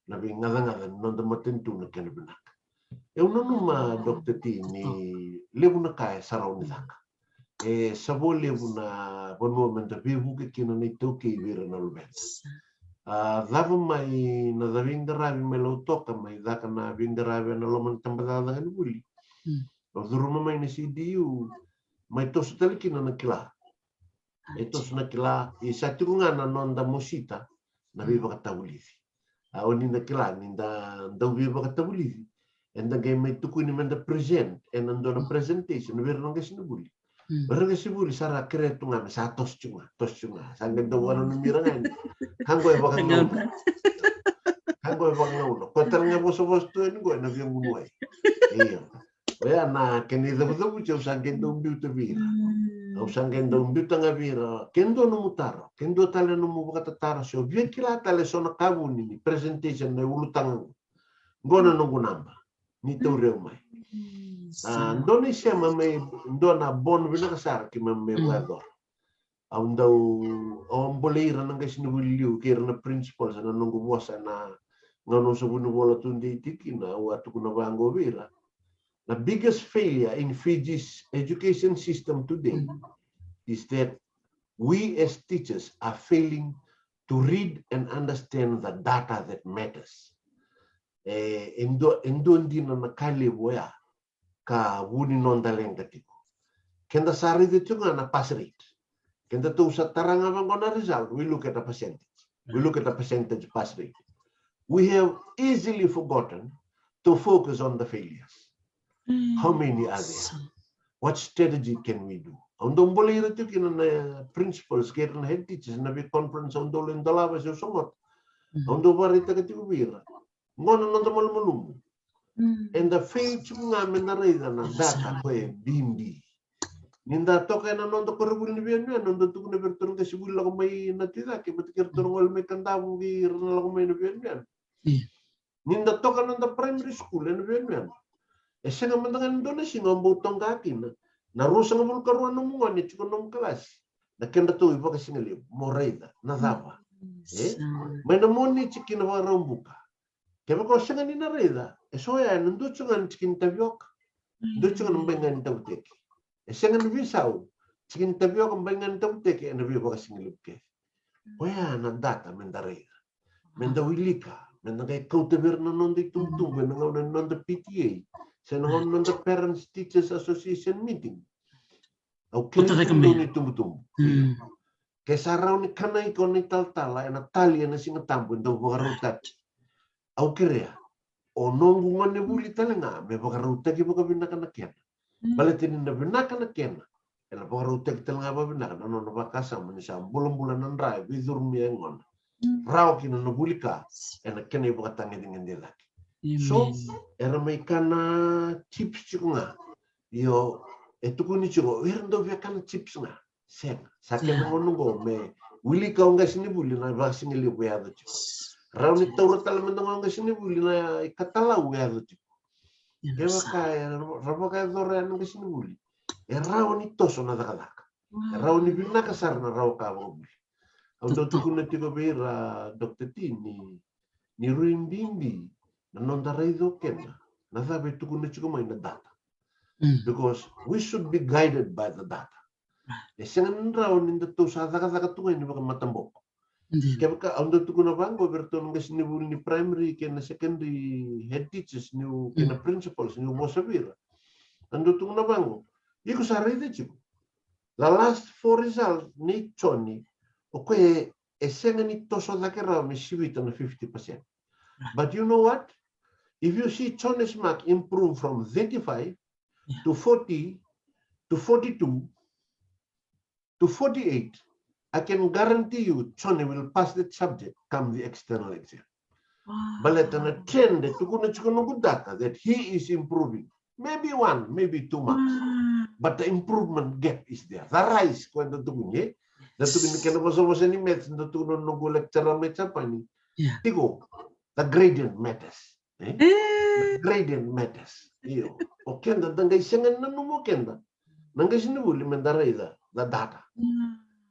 na ngada non da matentu na kena benak no ma Dr. T ni lebu na kaya saraw ni daka sabo lebu na bono menta bihu ke kina ni toki vira na lubet dava mai na daving darabi melo toka mai daka na ving darabi na loman tambada da buli zuru mai ni CDU mai to kina na kila ito na kila isa tirungan na nonda mosita na biba katawulisi oni na kila ninda biba katawulisi and the game may tukuni man the present and ando na presentation wir nang sinubuli barang sinubuli sara kreto nga sa tos chunga sangga daw ano nimirangan hanggoy baka ngauno kotal nga boso to en go na biang munuay iyo kaya na kenida buto sangga daw biuta vira au sangendo mbuta ngavira kendo no mutaro kendo tale no mubaka tatara so via kila tale so na kabuni ni presentation na ulutang ngona no gunamba ni tore mai ndoni sema me ndona bon vina kasar ki me wador au ndau omboleira nanga sinu liu kira na principles na nungu bosa na ngono so bunu bola tundi tikina watu kuna bango vira. The biggest failure in Fiji's education system today is that we as teachers are failing to read and understand the data that matters. Indo ndina na kali boya ka wuni nonda lenga tiko. Kenda sari de tunga na pass rate. Kenda tu sa taranga mangona result, we look at the percentage. We look at the percentage pass rate. We have easily forgotten to focus on the failures. How many are there? What strategy can we do? Andong boleh itu kina na principals, kira na head teachers na big conference andonglen dalawa sa sungot. Andong barita katiku bira. Ngono nanda malumumu. And the faith nga menarida na data ko bimbi. Ninda to kaya na nanda korubul ni biyan yan. Nanda to kuna berturong kasi bula ko may natira. Kaya matikir turong wal may kandabu kaya na ko may nabiyan yan. Ninda to ka nanda primary school na biyan yan. Esa nga mandangan doon na siya ngambutong kakin na rusa nga mong karuan ng mga ni chukon ng kelas na kenda to iba kasi nga liyo moreda na dava may namon ni chiki na warang buka Kaya ko sengan ina reda. So ya nundu chungan chikin tabiok. Nundu chungan mbengan tawtek. Sengan visau. Chikin tabiok mbengan tawtek na biyo ka singilupke. Oya na data mendareda. Mendawilika. Mendagay kautabir na nondi tumtum. Mendangaw na nonda PTA. Senangaw nonda Parents Teachers Association meeting. Au kini tumtum ni tumtum. Kaya saraw ni kanay ko ni taltala. Na tali na singatampo. Ndaw bakarutat. Au kira. O nongungan ni buli talaga, may pagkaruta ki baka binakanakian. Balatin na binakanakian. Ela pagkaruta ki talaga ba binakan. Ano na bakasama ni siya. Bulan-bulan ng rai. Bidur miyangon. Rao ki na nabuli ka. Ela kena yung pagkatangin dengan dia lagi. So, era may kana chips chiko nga. Yo, eto ko ni chiko. Eran daw biya kana chips nga. Sen. Sakya na ngonong may wili ka nga sinibuli na baka sinili ko yado chiko. Rau ni taura tala mendang ang sini buli na ikatalau ya tu. Kaya kaya rapa kaya dora ang sini buli. Rau ni toso na dakalak. Rau ni bina kasar na rau ka buli. Ang dito ko na tiko bira Dr. T ni ruimbimbi na nondaraido kena. Nasabi tuko na tiko may na data. Because we should be guided by the data. Siyangan rau ni dito sa dakalak tunga ni baka matambok. Kaya ka ang dito ko na bango berto ng sinibul ni primary kaya secondary head teachers ni kaya principals ni Mosavira. Ang dito ko na bango. Iko sa rede chiko. La last 4 result ni Choni okay esenga ni toso da kera me sibita na 50%. But you know what? If you see Choni's mark improve from 35 to 40 to 42 to 48, I can guarantee you, Choni will pass that subject come the external exam. But on a trend that good data that he is improving. Maybe 1, maybe 2 marks. But the improvement gap is there. The rise, when the tugunye, the tugunye can was any maths, the tugun no go lecture maths pani. Tigo, the gradient matters. The gradient matters. Iyo. Okay, the dangay sengan na numo kenda. Nangay sinubuli mendareda the data.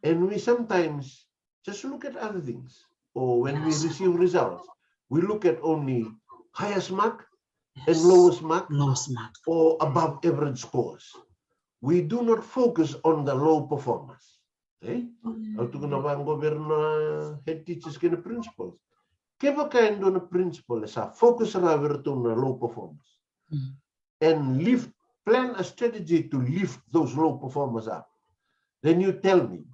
And we sometimes just look at other things. Or when we receive results, we look at only highest mark and lowest mark or above average scores. We do not focus on the low performance. Ito ko na ba ang gobyerno head teachers kina principals? Kaya ba kayo doon na principal sa focus rather to na low performance? And plan a strategy to lift those low performers up. Then you tell me,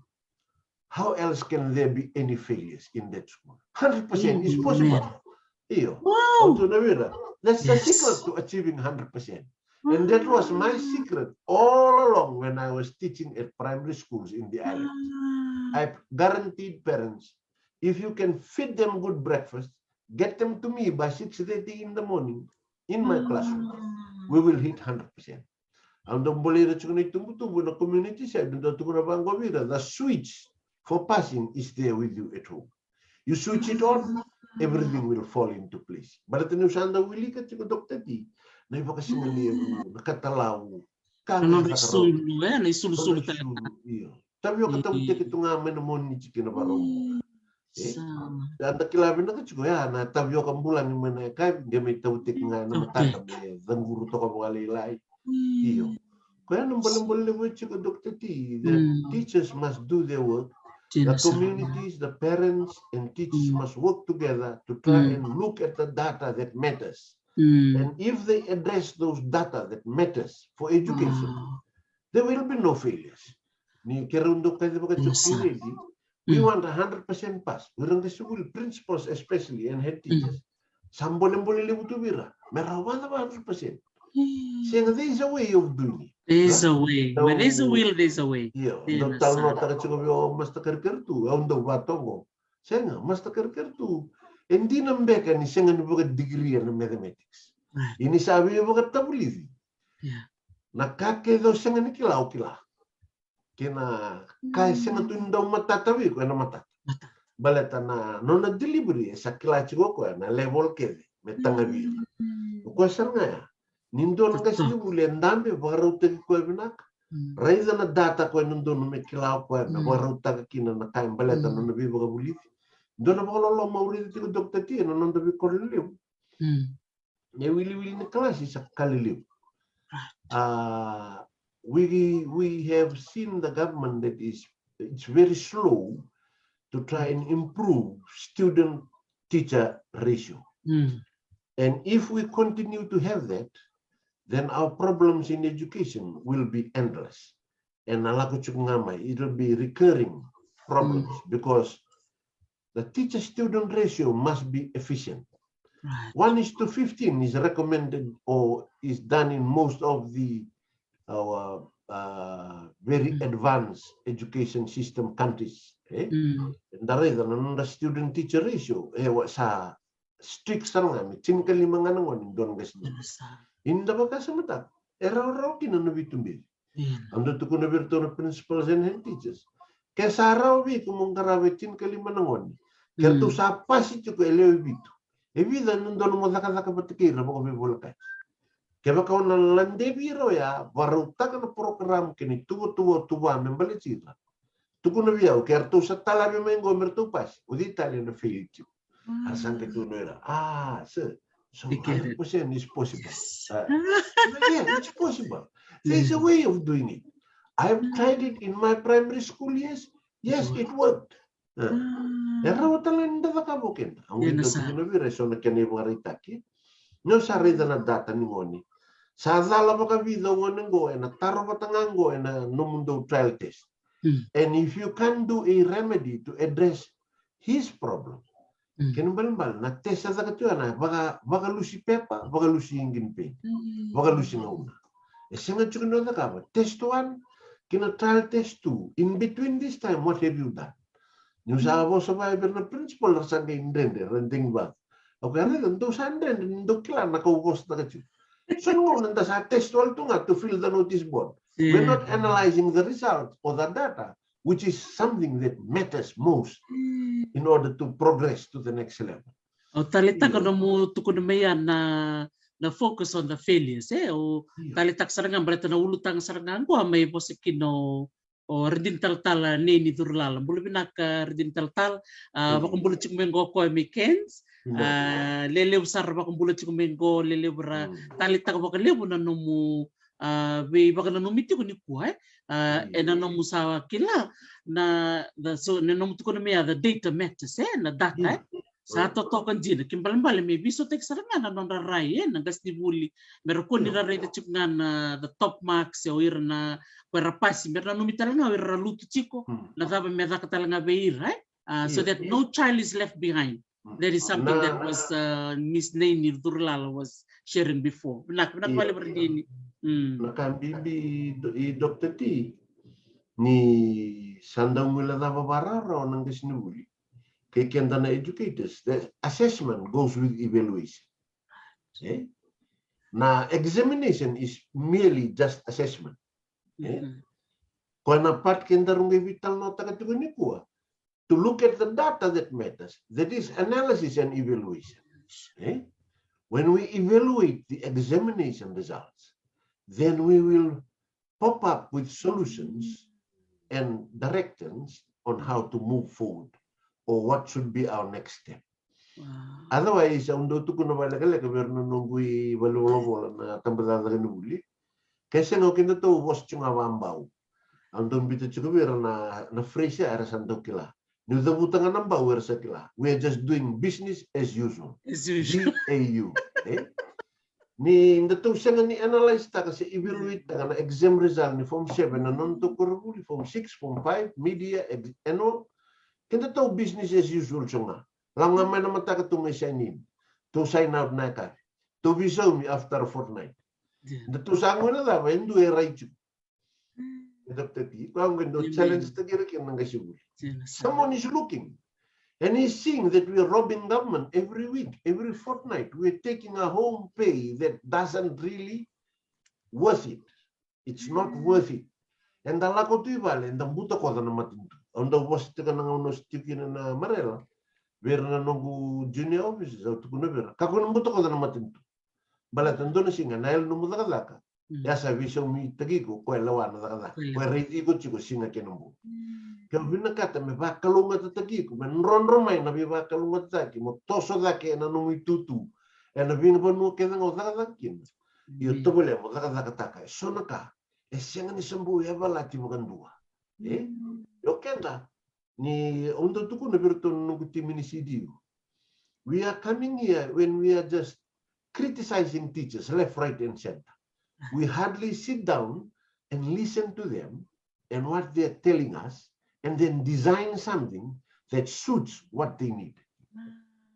how else can there be any failures in that school? 100% is possible. Wow. That's the secret to achieving 100%. And that was my secret all along when I was teaching at primary schools in the island. I guaranteed parents, if you can feed them good breakfast, get them to me by 6:30 in the morning in my classroom, we will hit 100%. Ang boleh tumbuh na community side, the switch for passing is there with you at home. You switch it on, everything will fall into place. But the usanda wili ka chiko Dr. T, na iba kasi nakatalaw. Ano na isul talaga. Sabi ko katawag ito nga may namon ni chiki na barong. Dan kilabin na chiko ya na tabi ko kambulan ni mana kay gamay tawtik nga na matakam ni zangguru to ka mga laylay. Iyo. Kaya nang balang-balang mo chiko Dr. T, the teachers must do their work. The communities, the parents, and teachers must work together to try and look at the data that matters. And if they address those data that matters for education, there will be no failures. Ni kerundok tayo ba ready? We want 100% pass. We want the school principals especially and head teachers. Samboleng-boleh libu tu bira. Merawan 100%. Saying there is a way of doing it. There's a way. When there's a will, there's a way. Don't tell no taka chiko yo mas taker tu. Aundo batongo. Saying mas taker tu. Hindi nambeka ni saying ni buka degree in mathematics. Ini sabi yo buka tabulidi. Nakake do saying ni kilau. Kina kay saying tu ndaw matatawi ko na mata. Baleta na no na delivery sa kila chiko ko na level ke metangabi. Ko sarnga ya. Nindo nang kasi uli ang dami, baka tagi ko binak. Raiza na data ko nindo no may kilaw ko na baka taga kina na kain baleta no nabi baka bulit. Nindo na baka lolo maulit ko Dr. T no nang dabi ko rin E wili ni klasi sa kaliliw. We have seen the government that it's very slow to try and improve student-teacher ratio. And if we continue to have that, then our problems in education will be endless. And it will be recurring problems because the teacher-student ratio must be efficient. 1:15 is recommended or is done in most of our very advanced education system countries. The student-teacher ratio sa strict sarang tin kalimangan ng don gas. Inda ba kasamata? Raw kinanabitumbi. Ando to kuna virtual principals and head teachers. Kaya raw bi kumong karawetin kalimanangon. Kaya to sa pasito ko elewi bito. Evida nandun mo laka batikira mo kami bulakay. Kaya baka unang lande biro ya, baruta ka na program kini tuwa membalisita. Tukuna biyaw, kaya to sa talabi mo yung gomer tupas, udi tali na failed you. Asan ka tuno era? Sir, so 100% is possible. Yeah, it's possible. There's a way of doing it. I've tried it in my primary school years. Yes, it worked. Raw talaga na kabukin. Ang window ko na biro, so nakyanay mga ritaki. No sa rida na data ni ngoni. Sa zala pa ka video ngon ngo na taro pa tangango na numundo trial test. And if you can do a remedy to address his problem, kinubal na test sa katuan na baka lusi pepa, baka lusi ingin pe, baka lusi ngauna. Singa chukuno na ka test 1, kina trial test 2. In between this time, what have you done? Yung sa ako survivor na principal na sa indende, rending ba? Okay, rin, doon sa indende, doon kila, nakaukos na kacho. So, nung sa test 12 nga, to fill the notice board. We're not analyzing the results or the data, which is something that matters most in order to progress to the next level. O talita ko na mo tukon na mayan na focus on the failures. O talitak sarangan, balita na ulutang sarangan ko, may posikino o ridin tal-tal ni durlala bulu binaka ridin tal-tal bakong bulu chikumengo ko mikens lelew sar bakong bulu chikumengo lelew ra talita ko bakalew na numu we baka na numiti ko ni kuai na numu sa kila na so na numu ko na the data matters na data sa totokan jina kimbal-mbal may biso tek sarangan na non raray nagas ni buli meron ko ni raray chukngan the top marks o ir na para pasi merna numitala nga ira lutu chico na taba meda katala nga beir so that no child is left behind. That is something that was Miss Naini Durlala was sharing before. Nakbali berdini. Nakambibi i Dr. T ni sandang mula taba barara nang kisnuli. Kaya kanda na educators, the assessment goes with evaluation. Na examination is merely just assessment. Kung part kenda rung vital nota katuguni kuha, to look at the data that matters, that is analysis and evaluation. When we evaluate the examination results, then we will pop up with solutions and directions on how to move forward or what should be our next step. Otherwise, undo tu kuno bala kala kaberno nungui balolo na tambada na nuli. Kasi nga kinto to was chunga wambao. Andon bito chukubira na fresh era santo kila. Ni dabutan ng bauer sa kila. We are just doing business as usual. BAU. Ni ndato siya nga ni analyze ta kasi evaluate ta na exam result ni form 7 na non to kuruli form 6 form 5 media ano kinto to business as usual chunga. Lang nga man naman ta katungay sign in. To sign out na ka. To be show me after a fortnight. Ndato sa ngo na da when do I write you. Dr. T, kung gando challenge ta gira kin nga siguro. Someone is looking and he's seeing that we are robbing government every week, every fortnight. We're taking a home pay that doesn't really worth it. It's not worth it. And the lako tu ibal, and the buta ko na matinto. On the was tika na unos tikin na marela, ver na nongu junior officers out kuna ver. Kako na buta ko na matinto. Balatan do na singa nail no muda kalaka. Ya sa vision mi tagiko ko lawan na kalaka. Ko rate ko chiko singa kenumbu. Kaya binakata me ba kalunga tatagiko, men ronron may nabi ba kalunga tataki mo toso dake na nung itutu na vinga pa no kena ngotakakin io to boleh mo taka sonaka senga ni sembu ya balati bukan dua yo kenda ni untuk tuku na berton nunggu tim ini sidiu. We are coming here when we are just criticizing teachers left, right, and center. We hardly sit down and listen to them and what they are telling us, and then design something that suits what they need.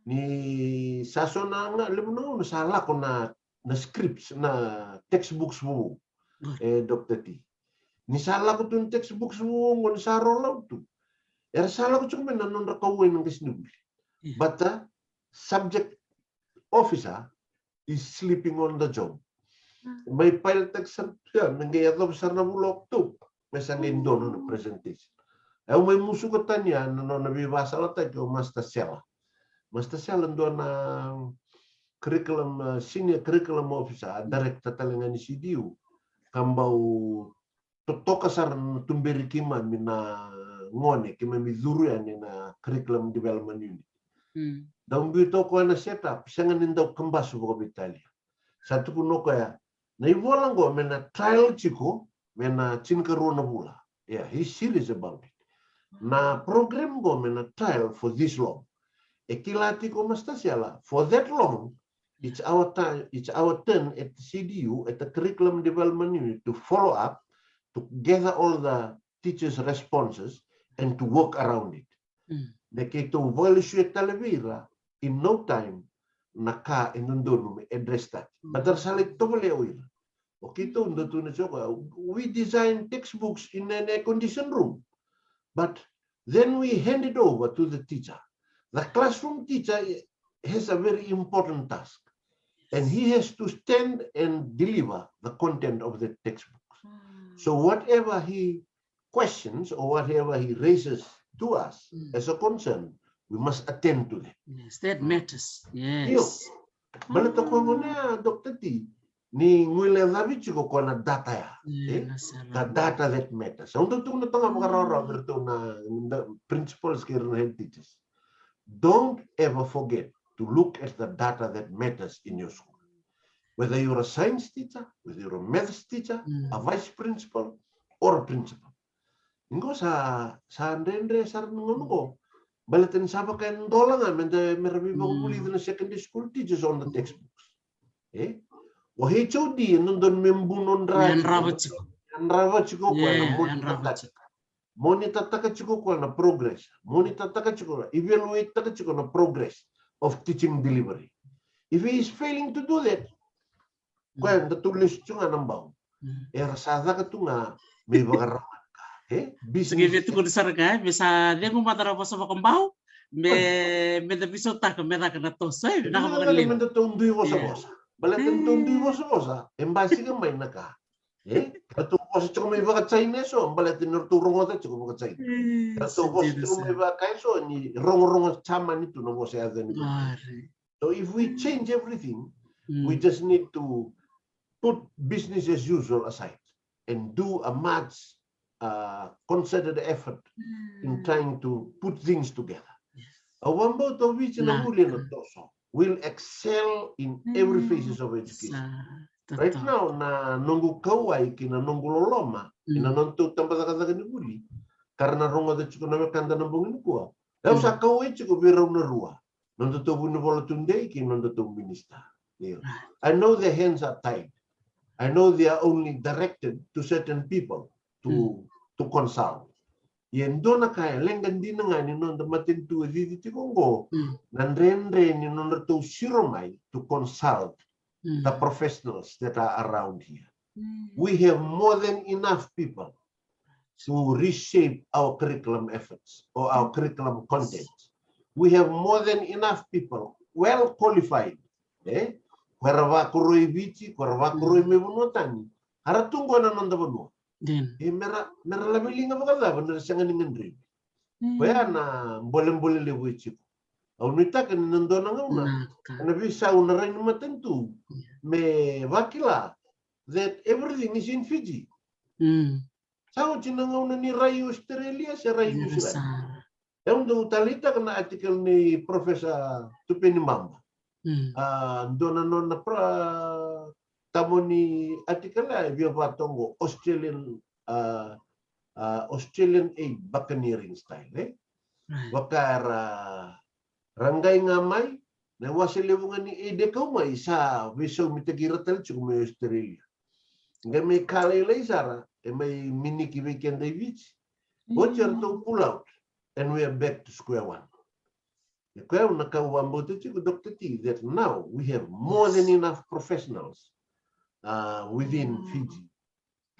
Ni sasona nga lemono na sala ko na scripts na textbooks mo Dr. T. Ni sala ko tun textbooks mo ngon sa rollout tu. Era sala ko cuma nanon rakawin ng kisnubli. But the subject officer is sleeping on the job. May file text siya, nangyayatap sa nabulok tu. May sangin doon ng presentation. Ay may musugatan niya, nabibasa lang tayo, Master Sela. Master Sela doon na curriculum, senior curriculum officer, director talaga ni CDU. Kambau totoka sa tumberi kima mina ngone kima miduru yan na curriculum development unit. Daun bito ko na setup sangan nindaw kambas buka Italia. Satu kuno kaya na iwolang go mena trial chiko mena chinkaro na bula. Yeah, he's serious about it. Na program go mena trial for this long. Ekilati ko mastasiala for that long. It's our time. It's our turn at the CDU at the curriculum development unit to follow up, to gather all the teachers' responses, and to work around it. Nakito evaluate talabira in no time naka inundun address that. But there's a little bit Okito ndoto na choka. We design textbooks in a condition room, but then we hand it over to the teacher. The classroom teacher has a very important task, and he has to stand and deliver the content of the textbooks. So whatever he questions or whatever he raises to us as a concern, we must attend to that. Yes, that matters. Yes. Balita ko muna, Dr. T, ni ngwile labi chiko ko na data ya. The data that matters. Untuk tu na tanga makarara berto na principals kira na head teachers. Don't ever forget to look at the data that matters in your school. Whether you're a science teacher, whether you're a maths teacher, a vice principal, or a principal. Ingo sa ndendre sa ngono ko. Balitin saba kayo dola nga, merabi ba ko na secondary school teachers on the textbooks. O HOD, nandun membunon Yan chiko ko na monitor taka chiko ko na progress. Monitor taka chiko na evaluate taka chiko na progress of teaching delivery. If he is failing to do that, kaya natulis chunga nambaw. Rasada ka tu nga may bagaraman ka. Sige, ito ko sarga, bisa dia matara pa sa makambao. Me nabiso ta ka mera ka na to. So, nakapagalim. Menda tunduy ko sa bosa. Balatin tunduy ko sa bosa. Embasi ka may naka. Katu ko sa chuma iba ka Chinese so, balatin nurturong ko sa chuma ka Chinese. Katu ko sa chuma iba ka so, ni rong chama nito na mo sa atin. So if we change everything, we just need to put business as usual aside and do a much concerted effort in trying to put things together. Awambo to which na huli na toso will excel in every phases of education. Right now, na nunggu kawai kina nunggu loloma, ina nontu tampa kata ni huli, karena rongo da chiko na kanda nambungin kuwa. Lalu sa kawai chiko biraw na ruwa, nontu to bunu bola tunday kin nontu to minister. I know their hands are tied. I know they are only directed to certain people to consult. Yendo na kaya lenggan din nga ni non matin tu di Kongo nandrenre ni non to siromai to consult the professionals that are around here. We have more than enough people to reshape our curriculum efforts or our curriculum content. We have more than enough people well qualified. Kwarava kuroi bici, kwarava kuroi mebunotani. Haratunggo na nanda banu. Mera labiling apa kata bener sangan ngendri. Kaya na boleh lewe chiko. Au nita kan nando na ngauna. Na bisa unaray na matentu. Me wakila that everything is in Fiji. Sao chinangauna ni Rayo Australia sa Rayo New Zealand. Yung talita ka na article ni Professor Tupeni Mamba. Dona nona pra tamoni artikala via vatongo Australian aid buccaneering style wakara rangai ngamai na wasilewungan ni ede kau mai sa viso mitagira tal chukum Australia ngamai kalai sara mai miniki weekend David watcher to pull out and we are back to square one. Kaya nakawambo to Dr. T that now we have more than enough professionals within Fiji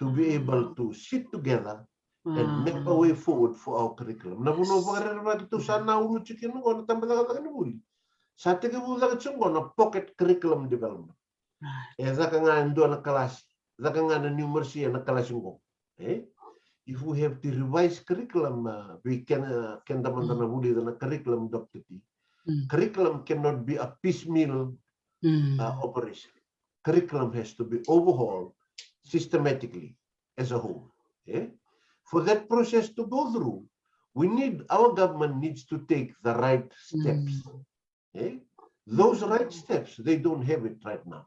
to be able to sit together and make a way forward for our curriculum. Nabuno bagarera gitu sana ulu cikin ko na tambah kan buli. Sa tige bulan ko na pocket curriculum development. Zaka nga ndo na kelas, zaka nga na numeracy na kelas ko. If we have to revise curriculum, we can teman-teman buli na curriculum Dr. T. Curriculum cannot be a piecemeal operation. Curriculum has to be overhauled systematically as a whole. For that process to go through, our government needs to take the right steps. Those right steps, they don't have it right now.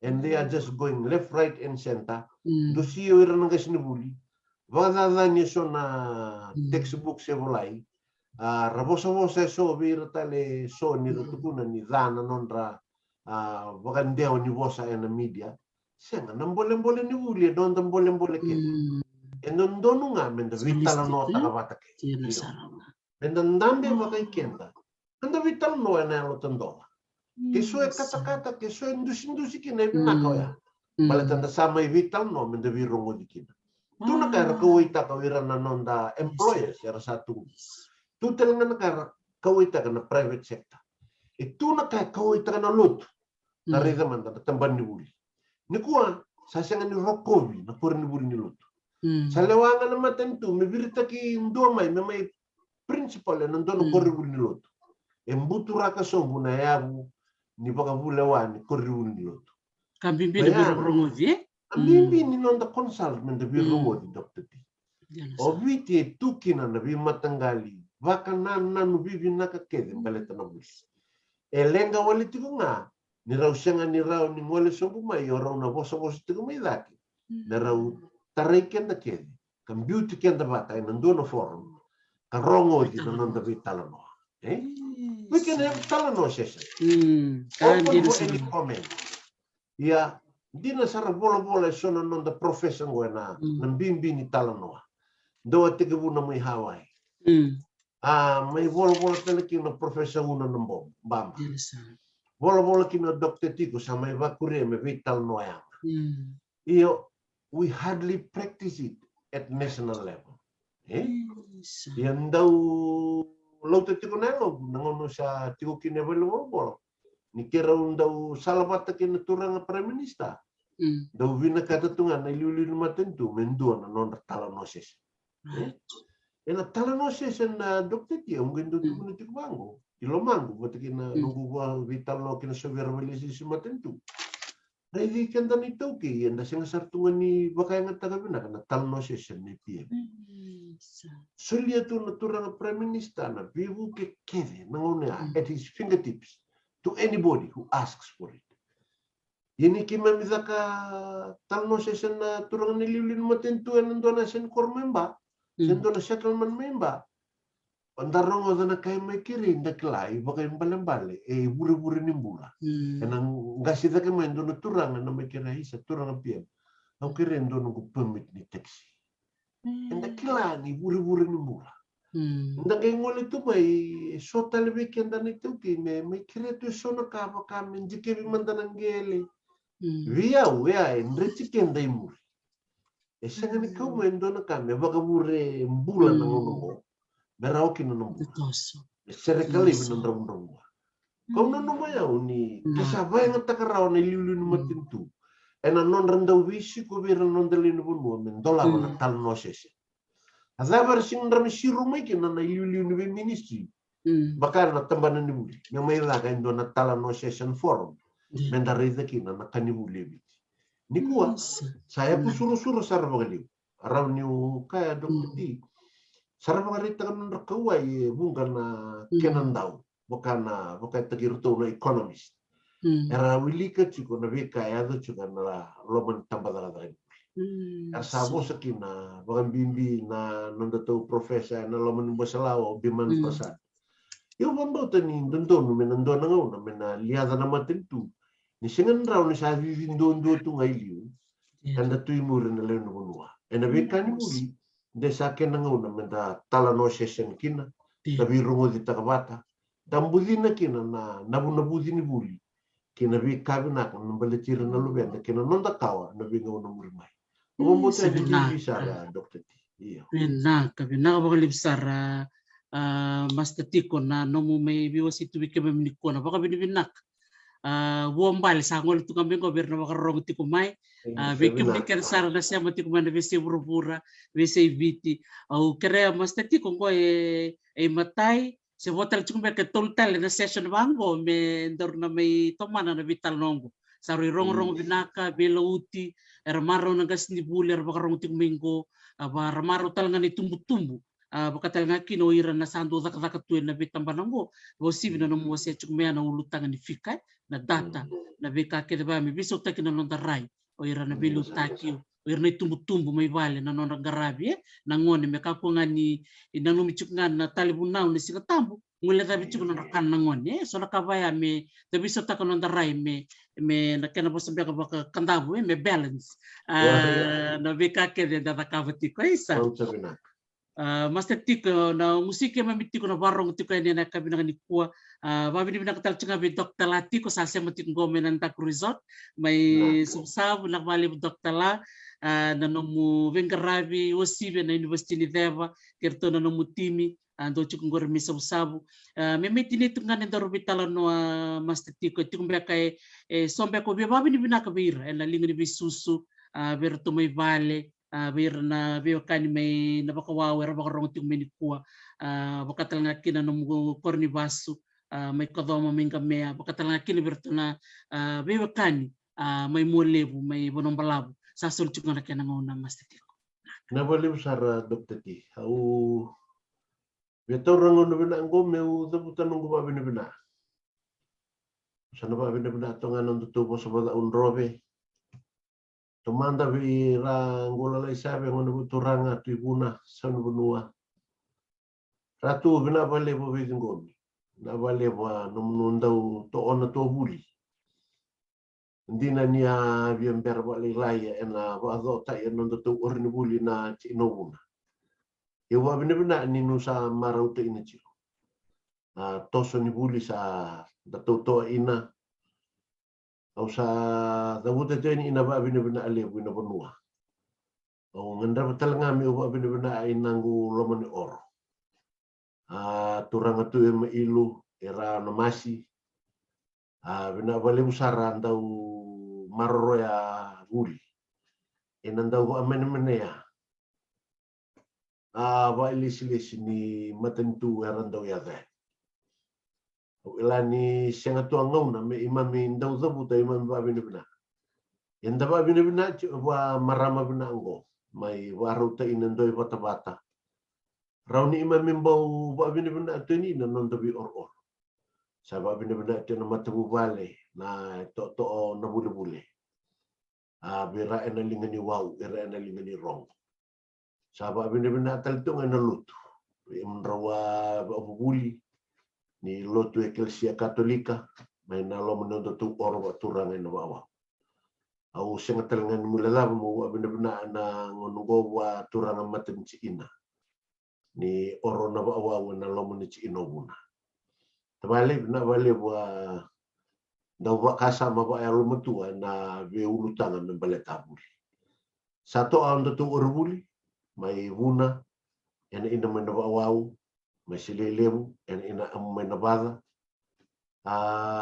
And they are just going left, right, and center. Dosiyo ira nga sinibuli. Wala niya so na textbook se volay. Rabosa so vira tale so ni tukunan ni dana nondra wakandeo ni vosa na media. Senga nambole ni vuli don tambole ke. Endon donu nga menda vitala nota kabata ke. Menda ndambe wakai kenda. Anda vitala no na lo tandola. Kesoe kata-kata kesoe indusi kina binakaw ya. Balatanda sama vital no menda virongo dikina. Tu na kaya kawita kawiran na nonda employers yara satu. Tu talaga na kawita ka na private sector. Itu na kaya kawita ka na lot. Narida man na tamban ni buli. Ni kuwa sasangan ni Rokovi na pura ni buli ni lot. Sa lewangan naman tentu, may birita ki ndomay, may principal na nandun ang koribul ni lot. Embutura ka so, bunayabu, ni baka bulawan, ni koribul ni lot. Kabimbi na birungovi? Ambimbi ni nonda consultment na birungovi, Dr. T. Oviti, tukina na bimatanggali, baka nanu bibi nakakede, baleta na bulis. Lenga waliti ko nga, ni raw siya nga ni raw ni ngole so bumay, o raw na bosa-bosa ti kumay daki. Na raw tariken na kedi, kan beauty ken da bata in nandun na forum, kan rongo di na nanda bi talano. We can have talano session. Open for any comment. Ya, di na sara bola-bola so na nanda profession ko na nambimbi ni talano. Dawa tigabu na may Hawaii. May bola-bola talaga na profession ko na nambom, bama. Bola-bola kina Dr. Tico sa may bakure, may vital no yang. Iyo, we hardly practice it at national level. Yan daw lauta tiko nelo nangono sa tiko kinebel bol. Ni kiraw daw salabata kinaturang prime minister. Daw vinakatatungan na ilulil matentu menduan na non talanoses. Na talanoses na Dr. T ang gendo tiko na tiko bango. Ilomango batikina nunggu vital no kina sovereignty si matentu. Ready kan dan itu ki anda sing sartungan ni bakay nga tagabina kana talno session ni PM. Sulia tu naturang prime minister na bibu ke kede nangona at his fingertips to anybody who asks for it. Ini ki mamizaka talno session na turang nililin matentu en donation core member, sen donation settlement member. Pandarong oda na kay may kiri na klay bakay balambale buri-buri nimbula. Enang ngasida ka man doon turang na may kira isa turang ang PM. Ang kiri doon ng permit ni taxi. Enda kilani buri-buri nimbula. Enda kay ngol ito may so talbe kenda nito ki may kiri to so na kaba kami jike mandanang gele. Via enrichi kenda imuri. Esa nga ikaw man doon na kami baka buri bulan ng ulo. Berau kina nombo. Serekali minondrong-drong. Kau nanomo ya uni kasabay nga takaraw na ilulun matintu. Ena non randa wisi ko bira non dalin pun mo men dola na talno sese. Azabar sing ndram siru mai kina na ilulun be ministry. Bakar na tambanan ni buli. Nga may la kain do na talno session forum. Men darida kina na kanibuli bit. Ni kuwa saya po suru-suru sar bagaliw. Araw niyo kaya Dr. T. Sarap marita kan nakaway bunga na kenandao bukan tagirto na economist Era wilika chiko na vika ya do chiko na loman tambadara dai. Sabo sakina bagan bimbi na nonda tau profesa na loman basalao biman prasad. Yo bambauta ni dondon men ndona ngona men liada na matentu. Ni singan raw ni sa vivindo tu ngailiu. Kanda tu imur na leno bonua. Ena vika ni muli de sa ken ngona men da tala no session kina. Da virungo di takabata. Dambudina kina na nabudini buli. Kina vika bina kan baletira na lubenda kina nonda kawa na vinga una murimai. Omomutra di bisara dokter ti. Iya. Vinaka baka libsara Master Tiko na nomu may biwas itu wike memniko na baka binibinak. Wombal sa ngol tu kami gobyerno baka rong tiko may. Wike mikan sara na siya matiko man na bisi burubura, bisi biti. Au kere Master Tiko ko matay. Si hotel cuma ke toltal na session bango me ndor na may tomana na vital nongo. Sarui rong binaka belauti ermaro na gas ni buler baka rong tiko minggo. Aba ramaro tal nga ni tumbu-tumbu. Bakatal nga kino ira na sando daka tuin na bitang banango. Wasibi na namo wasi chukmea na ulutangan ni fikay na data na bika kede ba mi biso taki na nondaray o ira na bilu taki o ira na tumbu-tumbu may bale na nonda garabi na ngone me kapo nga ni nanumi chuk nga na talibunaw ni singatambu ngule tabi chuk na rakan na ngone so nakabaya me tabiso taka nondaray me nakena po sabi ka baka kandabu me balance na bika kede data kavati ko isa Master Tiko na musik yang mamiti ko na barong tiko ni na kabi ni kuwa babi ni binakatal tsinga bi Dr. Lati ko sa sematik ngome ng Taku Resort may subsab na bali Dr. La na nomu vengarabi wasibe na University ni Deva kerto na nomu timi ando chuk ngor mi subsab me metini tunga ni daro bitala no Master Tiko tiko mbe kay sombe ko bi babi ni binakabira na lingi ni susu berto may vale bir na bio kan may nabakawaw era bakarong ting minikua bakatal nga kina nung korni basu may kadoma may kamea bakatal nga kina berto na bio kan may mulebu may bonong balabo sa sulchuk nga kina ngona Master Tiko nabaliw sara dokter ti au beto rangon bina ngo meu dabutan ngo ba bina sana ba bina to nga nang tutubo sa bada unrobe Tomanda vi rangola lai sabe ngono buturanga tribuna sanu benua. Ratu bina bale bo vi ngomi. Na bale bo nomnundau to ona to buli. Ndina nia vi ember bale lai ena ba do ta ena ndo to orni buli na chinobuna. Yo wa bina ni nusa marau te ina chilo. Toso ni buli sa da to ina au sa dabuta teni ina ba bina ale bina bonua au nganda batal ngami ba bina ai nangu lomani oro turanga tu em ilu era no masi bina bale usara ndau marro ya guli ina ndau amene ya ba ilis ni matentu era ndau ya ga Ilani senga tua ngau na me imami ndau zabu ta imami ba bina. Yanda ba bina wa marama bina ngo. Mai waru ta inandoi bata. Rauni imami mbau ba bina tu ni na non tabi or. Sa ba bina tu na matabu bale na to na bule. Bira ena lingani wau, bira ena lingani rong. Sa ba bina tal tu ngana lutu. Imrawa ba buli. Ni lotu Eklesia Katolika may nalo menondo tu oro turang ina bawa au senga telengan mulala mo abina na ngonugo wa turang maten ci ina ni oro na bawa na lo mo ci inobuna tabale na bale wa dawa kasama ba ero mutua na be ulutanga membale tabuli satu ando tu orbuli may huna ina mena bawa may silelebu ina may nabada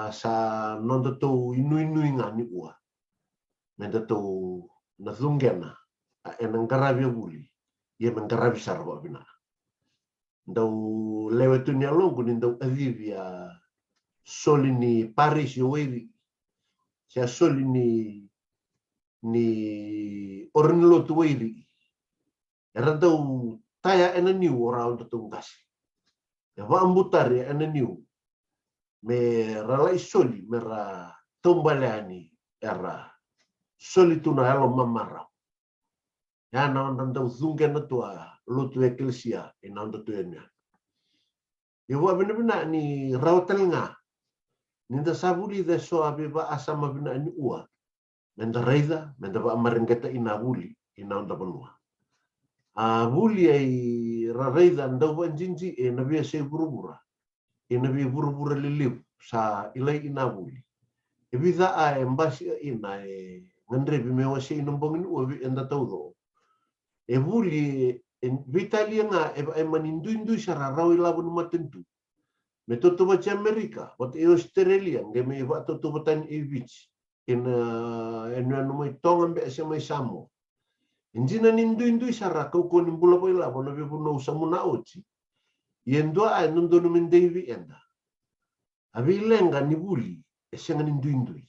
sa nondo to inu ngani ua menda to nathungena enang karabi buli ye mengarabi sarwa bina ndau lewe tu ni alongo ni ndau avivia solini Paris yoeri sia solini ni ornlo tu weri era ndau taya ena ni ora ndo tungasi ya va ambutar ya ena niu me ralai soli mera tombaleani era solituna elo mamarau. Ya na onda uzunge na tua lutu eklesia ina onda tuenya. Iwa bina ni rautelnga. Ninda sabuli de so abiba asama bina ni ua. Menda reida, menda ba amaringeta ina wuli ina onda benua. Wuli ai reida nda wa jinji e na bia se burubura. Ina bia burubura liliu sa ilai ina wuli. Ibida a embasi ina e ngandre bimewa se ina bongin ua bi enda taudo. E wuli Vitalia nga e manindu sararau ilabun matentu. Me toto baca Amerika, wat e Australia, nge me wa toto batan e beach. Anu mai tongan be se mai samo. Injina nindu sarra kau ko nimbula boy la bona be no samuna ochi. Yendo a nondo no mendevi enda. Abi lenga ni buli e senga nindu.